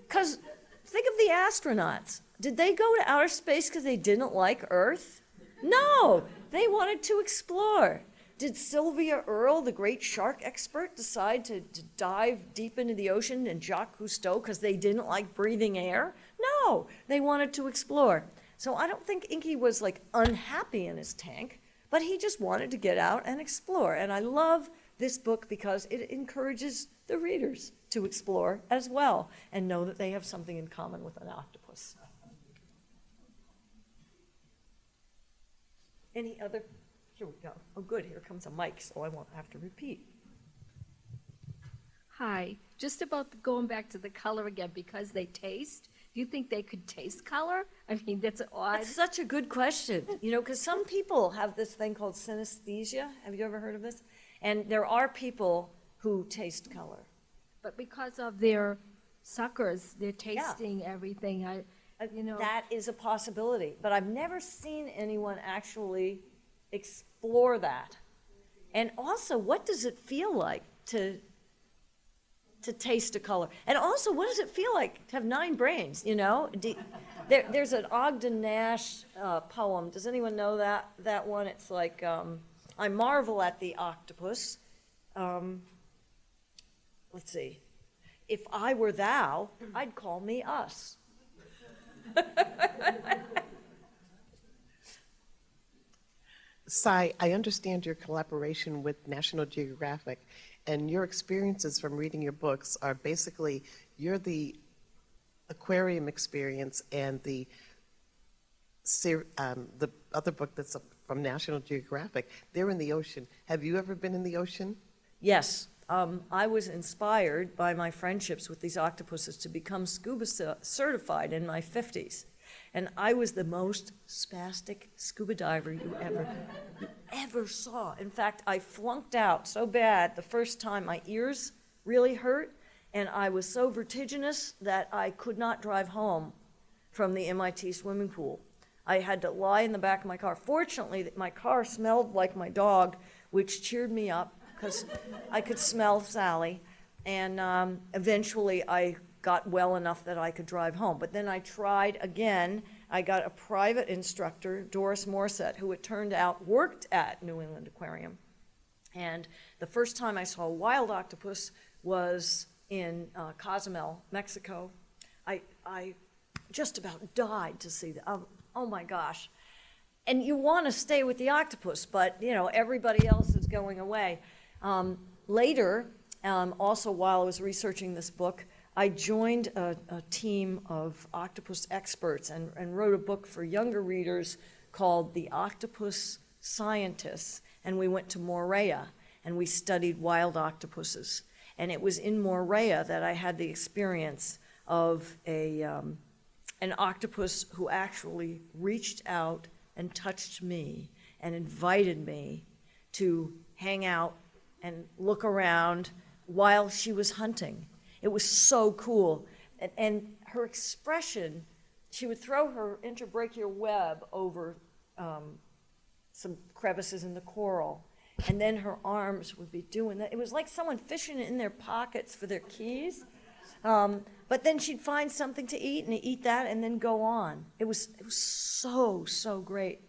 Because think of the astronauts. Did they go to outer space because they didn't like Earth? No, they wanted to explore. Did Sylvia Earle, the great shark expert, decide to dive deep into the ocean, and Jacques Cousteau because they didn't like breathing air? No, they wanted to explore. So I don't think Inky was like unhappy in his tank, but he just wanted to get out and explore. And I love this book because it encourages the readers to explore as well and know that they have something in common with an octopus. Any other? Here we go. Oh, good. Here comes a mic, so I won't have to repeat. Hi. Just about going back to the color again, because they taste. Do you think they could taste color? I mean, that's odd. That's such a good question. Because some people have this thing called synesthesia. Have you ever heard of this? And there are people who taste color. But because of their suckers, they're tasting everything. That is a possibility. But I've never seen anyone actually explore that. And also, what does it feel like to taste a color? And also, what does it feel like to have 9 brains, There's an Ogden Nash poem. Does anyone know that one? It's like, I marvel at the octopus. Let's see. If I were thou, I'd call me us. Cy, I understand your collaboration with National Geographic, and your experiences from reading your books are basically, you're the aquarium experience and the other book that's from National Geographic, they're in the ocean. Have you ever been in the ocean? Yes. I was inspired by my friendships with these octopuses to become scuba certified in my 50s. And I was the most spastic scuba diver you ever saw. In fact, I flunked out so bad the first time. My ears really hurt, and I was so vertiginous that I could not drive home from the MIT swimming pool. I had to lie in the back of my car. Fortunately, my car smelled like my dog, which cheered me up because I could smell Sally. And eventually, I got well enough that I could drive home. But then I tried again. I got a private instructor, Doris Morissette, who it turned out worked at New England Aquarium. And the first time I saw a wild octopus was in Cozumel, Mexico. I just about died to see that. Oh my gosh. And you want to stay with the octopus, but everybody else is going away. Later, also while I was researching this book, I joined a team of octopus experts and wrote a book for younger readers called The Octopus Scientists. And we went to Moorea and we studied wild octopuses. And it was in Moorea that I had the experience of an octopus who actually reached out and touched me and invited me to hang out and look around while she was hunting. It was so cool. And her expression, she would throw her interbrachial web over some crevices in the coral, and then her arms would be doing that. It was like someone fishing in their pockets for their keys. But then she'd find something to eat and eat that and then go on. It was so great.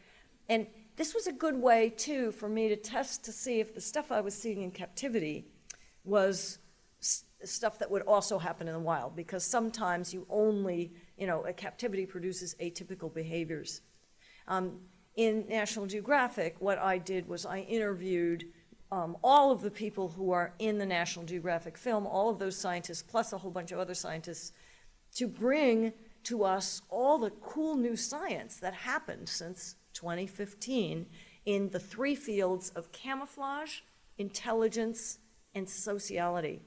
And this was a good way, too, for me to test to see if the stuff I was seeing in captivity was stuff that would also happen in the wild, because sometimes you only, a captivity produces atypical behaviors. In National Geographic, what I did was I interviewed all of the people who are in the National Geographic film, all of those scientists, plus a whole bunch of other scientists, to bring to us all the cool new science that happened since 2015 in the 3 fields of camouflage, intelligence, and sociality.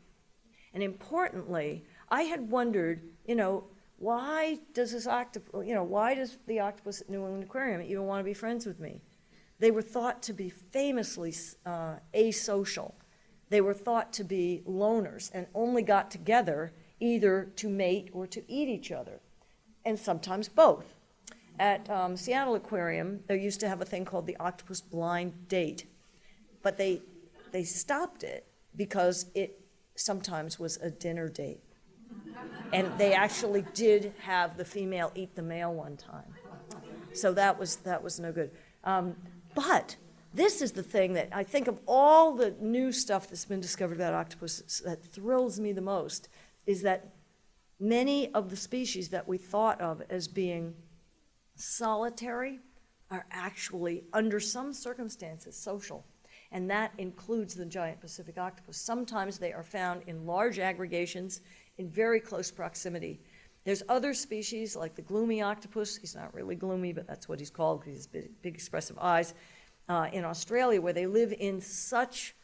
And importantly, I had wondered, why does why does the octopus at New England Aquarium even want to be friends with me? They were thought to be famously asocial. They were thought to be loners and only got together either to mate or to eat each other, and sometimes both. At Seattle Aquarium, they used to have a thing called the octopus blind date, but they stopped it because it sometimes was a dinner date. And they actually did have the female eat the male one time. So that was no good. But this is the thing that I think of all the new stuff that's been discovered about octopuses that thrills me the most, is that many of the species that we thought of as being solitary are actually, under some circumstances, social. And that includes the giant Pacific octopus. Sometimes they are found in large aggregations in very close proximity. There's other species like the gloomy octopus. He's not really gloomy, but that's what he's called because he has big expressive eyes, in Australia, where they live in such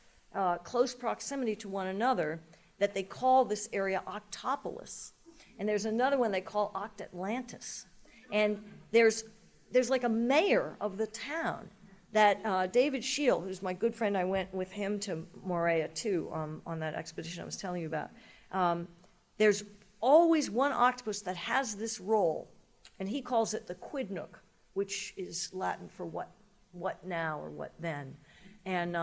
close proximity to one another that they call this area Octopolis. And there's another one they call Octatlantis. And there's like a mayor of the town that David Shield, who's my good friend, I went with him to Moorea too on that expedition I was telling you about. There's always one octopus that has this role, and he calls it the quidnook, which is Latin for what now or what then. And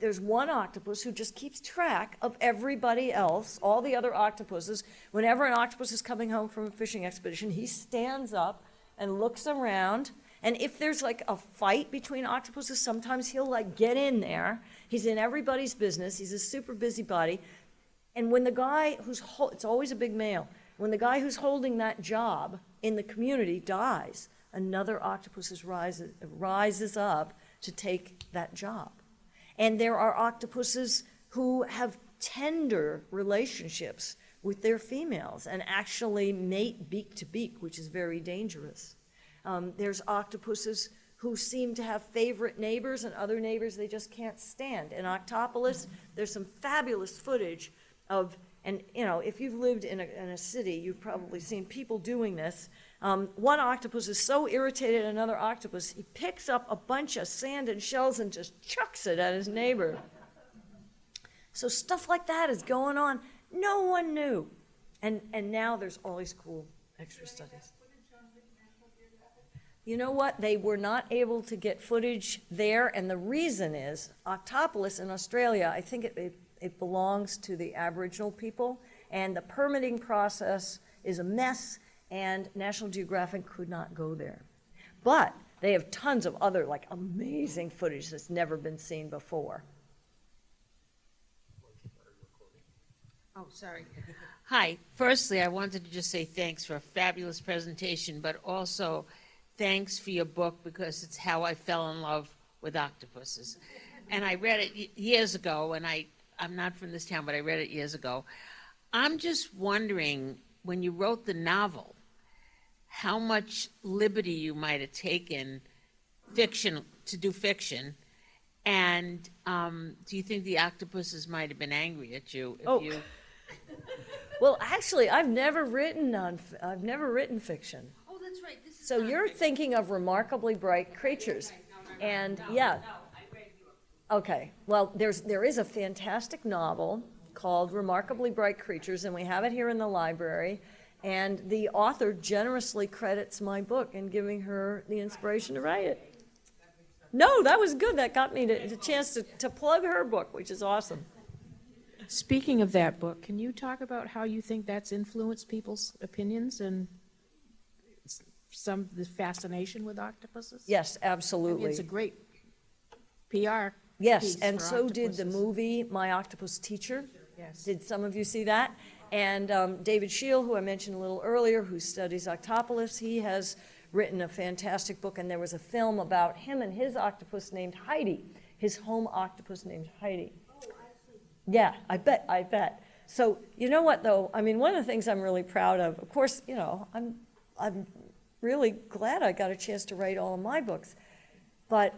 there's one octopus who just keeps track of everybody else, all the other octopuses. Whenever an octopus is coming home from a fishing expedition, he stands up and looks around. And if there's like a fight between octopuses, sometimes he'll like get in there. He's in everybody's business. He's a super busybody. And when the guy it's always a big male, when the guy who's holding that job in the community dies, another octopus rises up to take that job. And there are octopuses who have tender relationships with their females and actually mate beak to beak, which is very dangerous. There's octopuses who seem to have favorite neighbors and other neighbors they just can't stand. In Octopolis, there's some fabulous footage of, and if you've lived in a city, you've probably seen people doing this. One octopus is so irritated at another octopus, he picks up a bunch of sand and shells and just chucks it at his neighbor. So stuff like that is going on. No one knew. And now there's all these cool extra studies. You know what? They were not able to get footage there, and the reason is Octopolis in Australia, I think it belongs to the Aboriginal people, and the permitting process is a mess, and National Geographic could not go there. But they have tons of other like amazing footage that's never been seen before. Oh, sorry. Hi. Firstly, I wanted to just say thanks for a fabulous presentation, but also thanks for your book because it's how I fell in love with octopuses. And I read it years ago, and I'm not from this town, but I read it years ago. I'm just wondering, when you wrote the novel, how much liberty you might have taken to do fiction, and do you think the octopuses might have been angry at you if you... Well, actually, I've never written fiction. Oh, that's right. So you're thinking of Remarkably Bright Creatures. Okay, well, there is a fantastic novel called Remarkably Bright Creatures, and we have it here in the library, and the author generously credits my book in giving her the inspiration to write it. No, that was good. That got me the chance to plug her book, which is awesome. Speaking of that book, can you talk about how you think that's influenced people's opinions and the fascination with octopuses? Yes, I mean, absolutely. it's a great PR Yes, piece and for so did the octopuses. movie My Octopus Teacher. Yes. Did some of you see that? And David Shield, who I mentioned a little earlier, who studies Octopolis, he has written a fantastic book, and there was a film about him and his octopus named Heidi, his home octopus named Heidi. Yeah, I bet. So, you know what, though? I mean, one of the things I'm really proud of course, I'm really glad I got a chance to write all of my books, but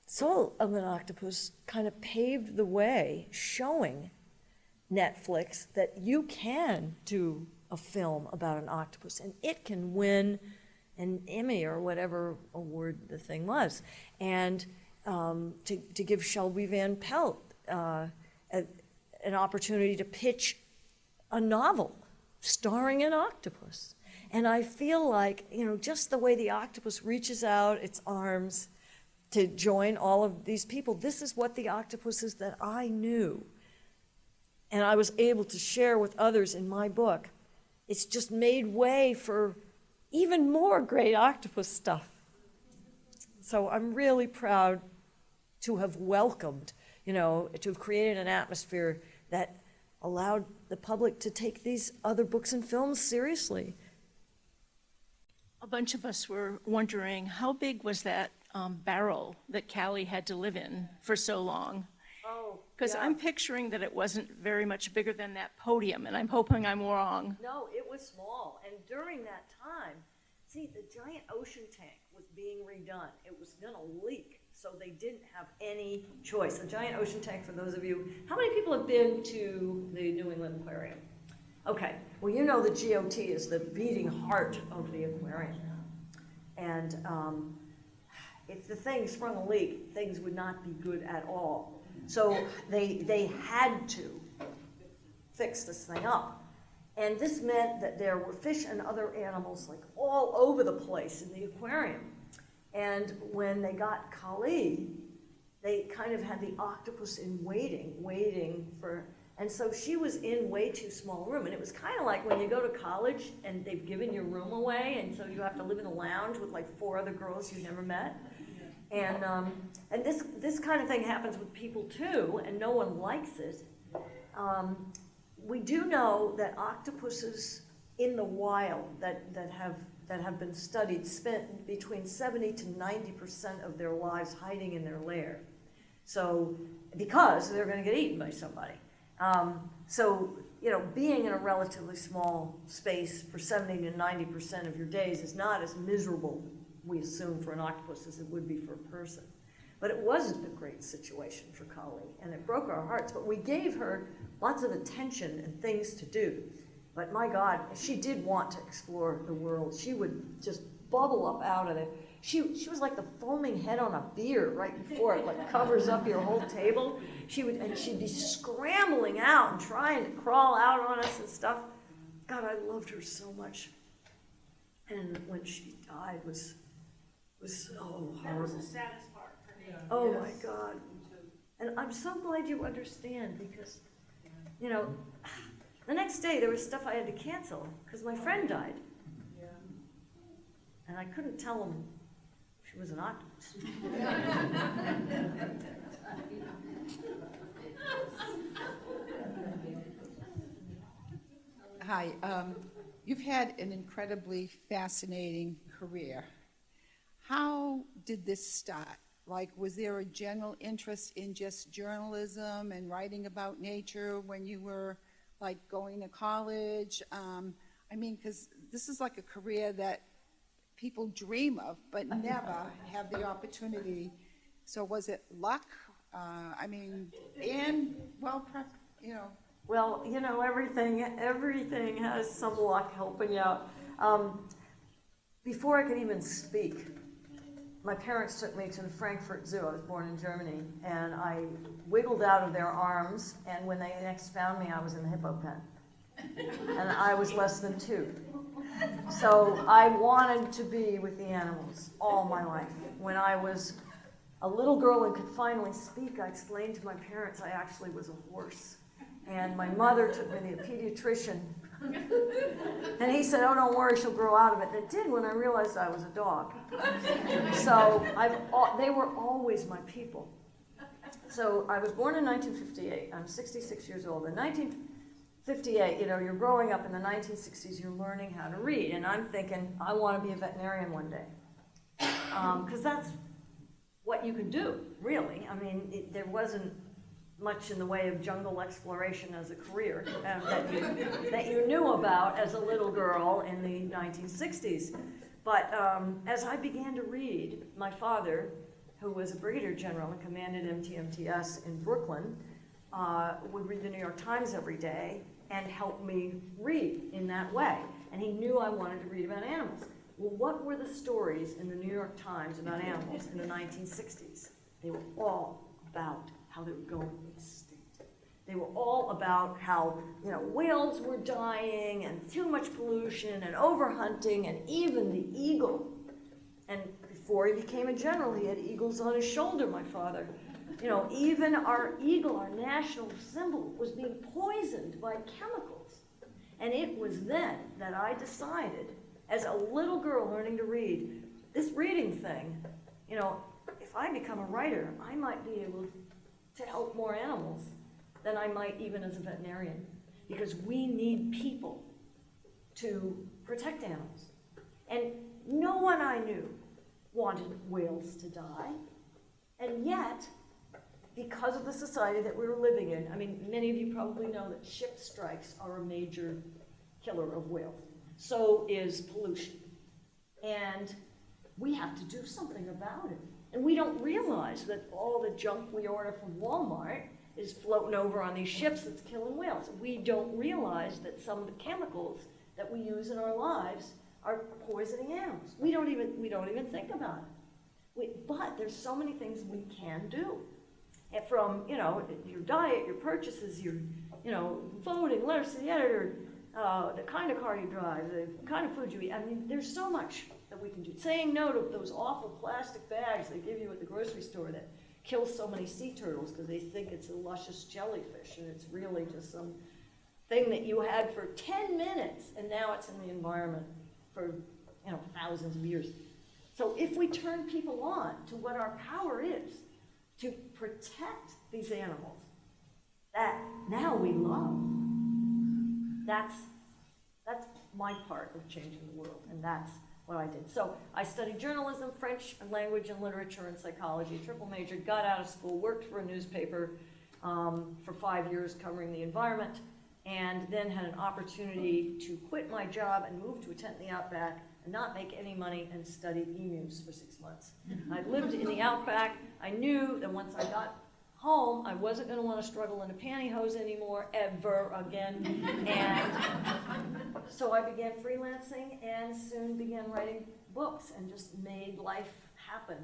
Soul of an Octopus kind of paved the way, showing Netflix that you can do a film about an octopus, and it can win an Emmy or whatever award the thing was. And to give Shelby Van Pelt an opportunity to pitch a novel starring an octopus. And I feel like, just the way the octopus reaches out its arms to join all of these people, this is what the octopuses that I knew and I was able to share with others in my book. It's just made way for even more great octopus stuff. So I'm really proud to have welcomed, to have created an atmosphere that allowed the public to take these other books and films seriously. A bunch of us were wondering, how big was that barrel that Callie had to live in for so long? Oh, Because yeah. I'm picturing that it wasn't very much bigger than that podium, and I'm hoping I'm wrong. No, it was small. And during that time, see, the giant ocean tank was being redone. It was going to leak, so they didn't have any choice. The giant ocean tank, for those of you, how many people have been to the New England Aquarium? Okay, well, the GOT is the beating heart of the aquarium. And if the thing sprung a leak, things would not be good at all. So they had to fix this thing up. And this meant that there were fish and other animals like all over the place in the aquarium. And when they got Kali, they kind of had the octopus in waiting for, and so she was in way too small a room. And it was kind of like when you go to college and they've given your room away, and so you have to live in a lounge with like 4 other girls you've never met. And this kind of thing happens with people too, and no one likes it. We do know that octopuses in the wild that have been studied spent between 70 to 90% of their lives hiding in their lair. So, because they're going to get eaten by somebody. Being in a relatively small space for 70 to 90% of your days is not as miserable, we assume, for an octopus as it would be for a person. But it wasn't a great situation for Kali, and it broke our hearts. But we gave her lots of attention and things to do. But my God, she did want to explore the world. She would just bubble up out of it. She was like the foaming head on a beer right before it like covers up your whole table. She'd be scrambling out and trying to crawl out on us and stuff. God, I loved her so much. And when she died was so horrible. That was the saddest part for me. Oh my God. And I'm so glad you understand, because, the next day there was stuff I had to cancel because my friend died. And I couldn't tell him she was an octopus. Hi, you've had an incredibly fascinating career. How did this start? Like, was there a general interest in just journalism and writing about nature when you were, like, going to college? Because this is like a career that people dream of, but never have the opportunity. So was it luck? Well, everything has some luck helping you out. Before I could even speak, my parents took me to the Frankfurt Zoo. I was born in Germany, and I wiggled out of their arms, and when they next found me, I was in the hippo pen. And I was less than 2. So I wanted to be with the animals all my life. When I was a little girl and could finally speak, I explained to my parents I actually was a horse. And my mother took me to a pediatrician. And he said, oh, don't worry, she'll grow out of it. And it did when I realized I was a dog. So they were always my people. So I was born in 1958. I'm 66 years old. In 1958, you're growing up in the 1960s, you're learning how to read. And I'm thinking, I want to be a veterinarian one day. Because that's what you could do, really. There wasn't much in the way of jungle exploration as a career that you knew about as a little girl in the 1960s. But as I began to read, my father, who was a brigadier general and commanded MTMTS in Brooklyn, would read the New York Times every day and help me read in that way. And he knew I wanted to read about animals. Well, what were the stories in the New York Times about animals in the 1960s? They were all about how they were going extinct. They were all about how, whales were dying and too much pollution and overhunting, and even the eagle. And before he became a general, he had eagles on his shoulder, my father. Even our eagle, our national symbol, was being poisoned by chemicals. And it was then that I decided, as a little girl learning to read, this reading thing, if I become a writer, I might be able to help more animals than I might even as a veterinarian, because we need people to protect animals. And no one I knew wanted whales to die, and yet, because of the society that we were living in, many of you probably know that ship strikes are a major killer of whales. So is pollution. And we have to do something about it. And we don't realize that all the junk we order from Walmart is floating over on these ships that's killing whales. We don't realize that some of the chemicals that we use in our lives are poisoning animals. We don't even think about it. But there's so many things we can do. And from, your diet, your purchases, your, voting, letters to the editor, the kind of car you drive, the kind of food you eat. There's so much that we can do. Saying no to those awful plastic bags they give you at the grocery store that kill so many sea turtles because they think it's a luscious jellyfish, and it's really just some thing that you had for 10 minutes, and now it's in the environment for, thousands of years. So if we turn people on to what our power is, to protect these animals that now we love, that's my part of changing the world, and that's what I did. So I studied journalism, French language and literature, and psychology, triple major, got out of school, worked for a newspaper for 5 years covering the environment, and then had an opportunity to quit my job and move to a tent in the Outback and not make any money and study emus for 6 months. I lived in the Outback. I knew that once I got home, I wasn't going to want to struggle in a pantyhose anymore, ever again. And so I began freelancing and soon began writing books and just made life happen.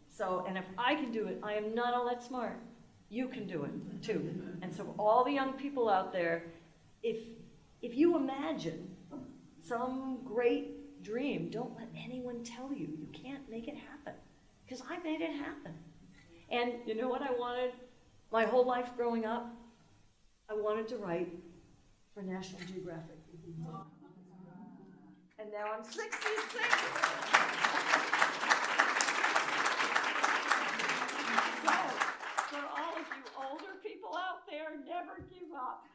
So, and if I can do it, I am not all that smart. You can do it too. And so all the young people out there, if you imagine some great dream, don't let anyone tell you you can't make it happen. Because I made it happen. And you know what I wanted my whole life growing up? I wanted to write for National Geographic. And now I'm 66. So, for all of you older people out there, never give up.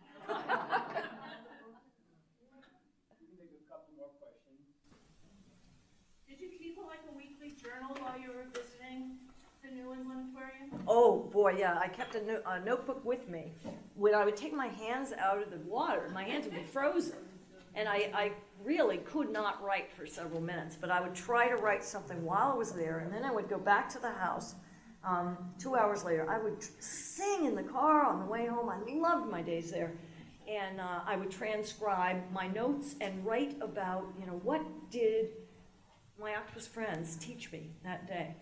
Did you keep a weekly journal while you were visiting the New England Aquarium? Oh boy, yeah, I kept a notebook with me. When I would take my hands out of the water, my hands would be frozen. And I really could not write for several minutes, but I would try to write something while I was there, and then I would go back to the house. 2 hours later, I would sing in the car on the way home. I loved my days there. And I would transcribe my notes and write about, what did my octopus friends teach me that day.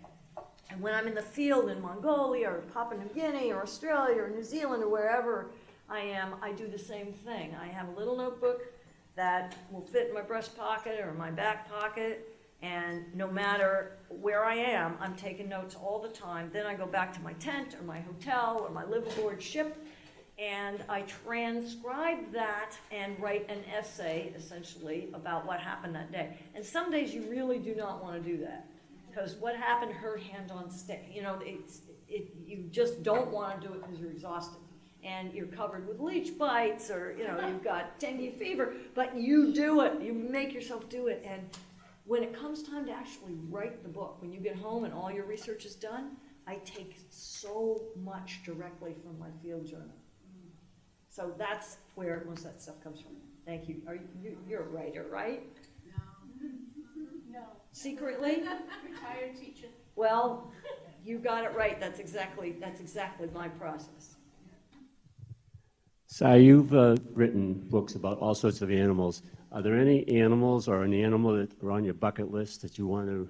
And when I'm in the field in Mongolia or Papua New Guinea or Australia or New Zealand or wherever I am, I do the same thing. I have a little notebook that will fit in my breast pocket or my back pocket, and no matter where I am, I'm taking notes all the time. Then I go back to my tent or my hotel or my liveaboard ship, and I transcribe that and write an essay, essentially, about what happened that day. And some days you really do not want to do that, because what happened hurt hand on stick. You just don't want to do it because you're exhausted. And you're covered with leech bites, or you've got dengue fever, but you do it. You make yourself do it. And when it comes time to actually write the book, when you get home and all your research is done, I take so much directly from my field journal. So that's where most of that stuff comes from. Thank you. You're a writer, right? No. Secretly? Retired teacher. Well, you got it right. That's exactly my process. Si, you've written books about all sorts of animals. Are there any animals or an animal that are on your bucket list that you want to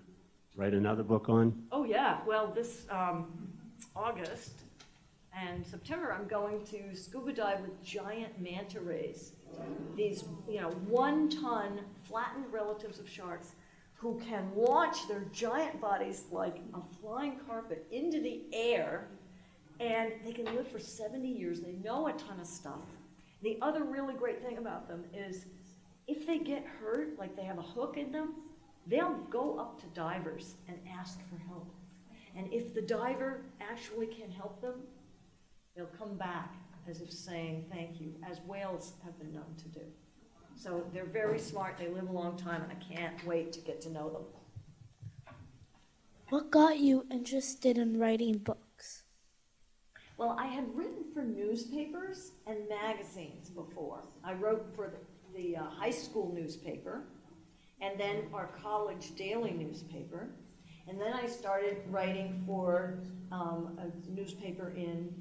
write another book on? Oh, yeah. Well, this August and September, I'm going to scuba dive with giant manta rays. These, 1-ton flattened relatives of sharks who can launch their giant bodies like a flying carpet into the air, and they can live for 70 years. They know a ton of stuff. The other really great thing about them is if they get hurt, like they have a hook in them, they'll go up to divers and ask for help. And if the diver actually can help them, they'll come back as if saying thank you, as whales have been known to do. So they're very smart, they live a long time, and I can't wait to get to know them. What got you interested in writing books? Well, I had written for newspapers and magazines before. I wrote for the high school newspaper, and then our college daily newspaper. And then I started writing for a newspaper in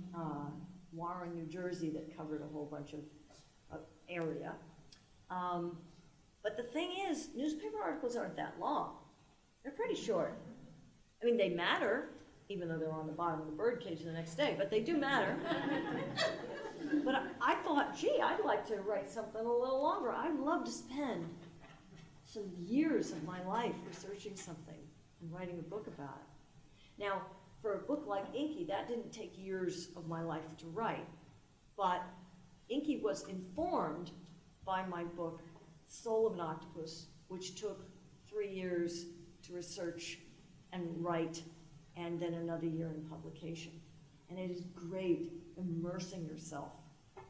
Warren, New Jersey that covered a whole bunch of area. But the thing is, newspaper articles aren't that long. They're pretty short. I mean, they matter, even though they're on the bottom of the birdcage the next day, but they do matter. But I thought, gee, I'd like to write something a little longer. I'd love to spend some years of my life researching something and writing a book about it. Now, for a book like Inky, that didn't take years of my life to write, but Inky was informed by my book, Soul of an Octopus, which took 3 years to research and write, and then another year in publication. And it is great immersing yourself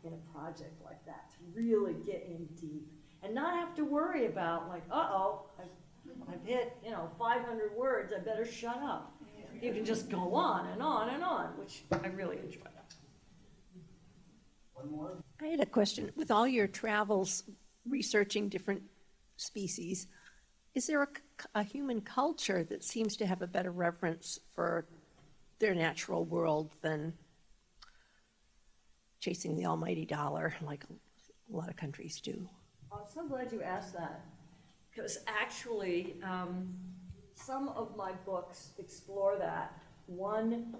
in a project like that, to really get in deep and not have to worry about like, uh-oh, I've hit 500 words, I better shut up. You can just go on and on and on, which I really enjoy. One more? I had a question. With all your travels researching different species, is there a human culture that seems to have a better reverence for their natural world than chasing the almighty dollar like a lot of countries do? I'm so glad you asked that, because actually some of my books explore that. One,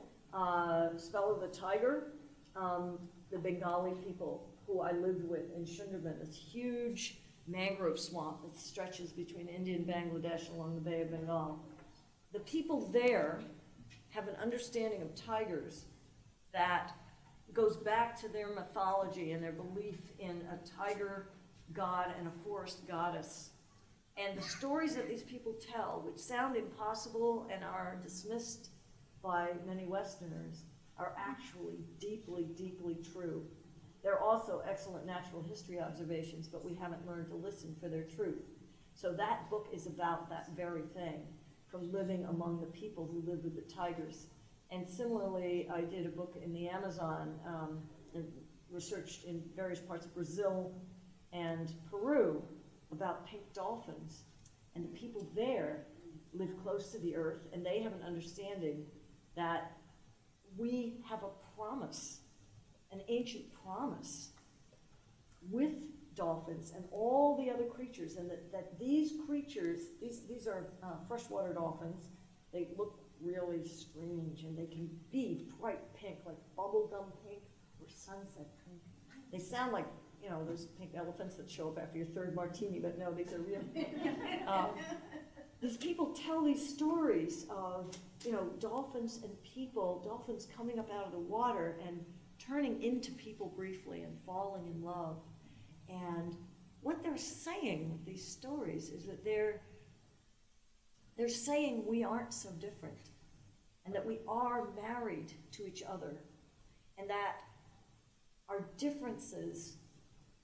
Spell of the Tiger, the Bengali people who I lived with in Sundarban, this huge mangrove swamp that stretches between India and Bangladesh along the Bay of Bengal. The people there have an understanding of tigers that goes back to their mythology and their belief in a tiger god and a forest goddess. And the stories that these people tell, which sound impossible and are dismissed by many Westerners, are actually deeply, deeply true. They're also excellent natural history observations, but we haven't learned to listen for their truth. So that book is about that very thing, from living among the people who live with the tigers. And similarly, I did a book in the Amazon, and researched in various parts of Brazil and Peru about pink dolphins. And the people there live close to the earth, and they have an understanding that we have a promise, an ancient promise with dolphins and all the other creatures, and that these creatures, these are freshwater dolphins. They look really strange, and they can be bright pink, like bubblegum pink or sunset pink. They sound like, those pink elephants that show up after your third martini, but no, these are real. These people tell these stories of, dolphins and people, dolphins coming up out of the water and turning into people briefly and falling in love. And what they're saying with these stories is that they're saying we aren't so different, and that we are married to each other, and that our differences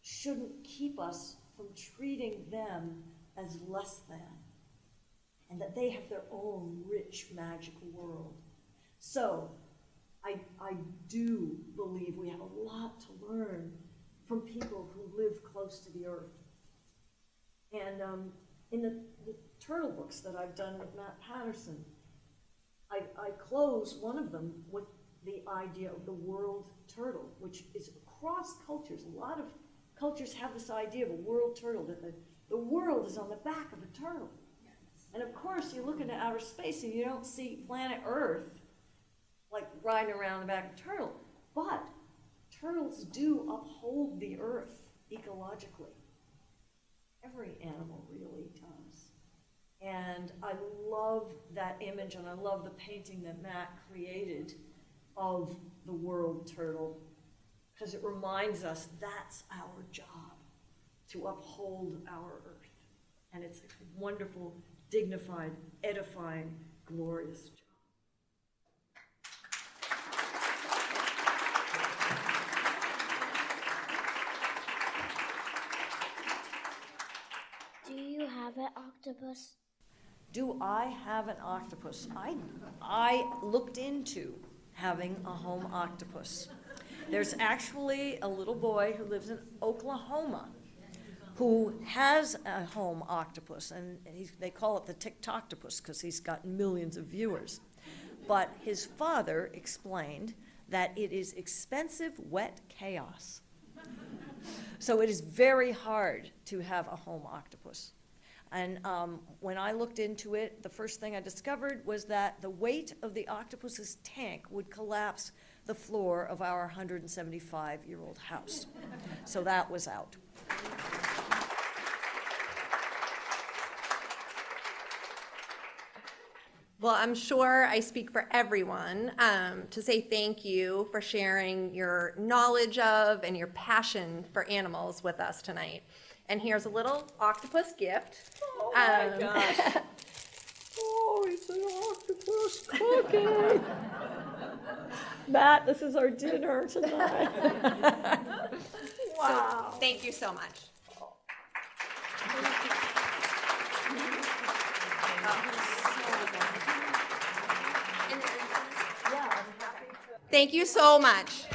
shouldn't keep us from treating them as less than, and that they have their own rich, magical world. So I do believe we have a lot to learn from people who live close to the earth. And in the turtle books that I've done with Matt Patterson, I close one of them with the idea of the world turtle, which is across cultures. A lot of cultures have this idea of a world turtle, that the world is on the back of a turtle. And of course, you look into outer space and you don't see planet Earth like riding around the back of a turtle. But turtles do uphold the Earth ecologically. Every animal really does. And I love that image, and I love the painting that Matt created of the world turtle, because it reminds us that's our job, to uphold our Earth. And it's a wonderful, dignified, edifying, glorious job. Do you have an octopus? Do I have an octopus? I looked into having a home octopus. There's actually a little boy who lives in Oklahoma who has a home octopus, and they call it the TikToktopus because he's got millions of viewers. But his father explained that it is expensive, wet chaos. So it is very hard to have a home octopus. And when I looked into it, the first thing I discovered was that the weight of the octopus's tank would collapse the floor of our 175-year-old house. So that was out. Well, I'm sure I speak for everyone to say thank you for sharing your knowledge of and your passion for animals with us tonight. And here's a little octopus gift. Oh my gosh. Oh, it's an octopus cookie. Matt, this is our dinner tonight. Wow. So, thank you so much. Thank you so much.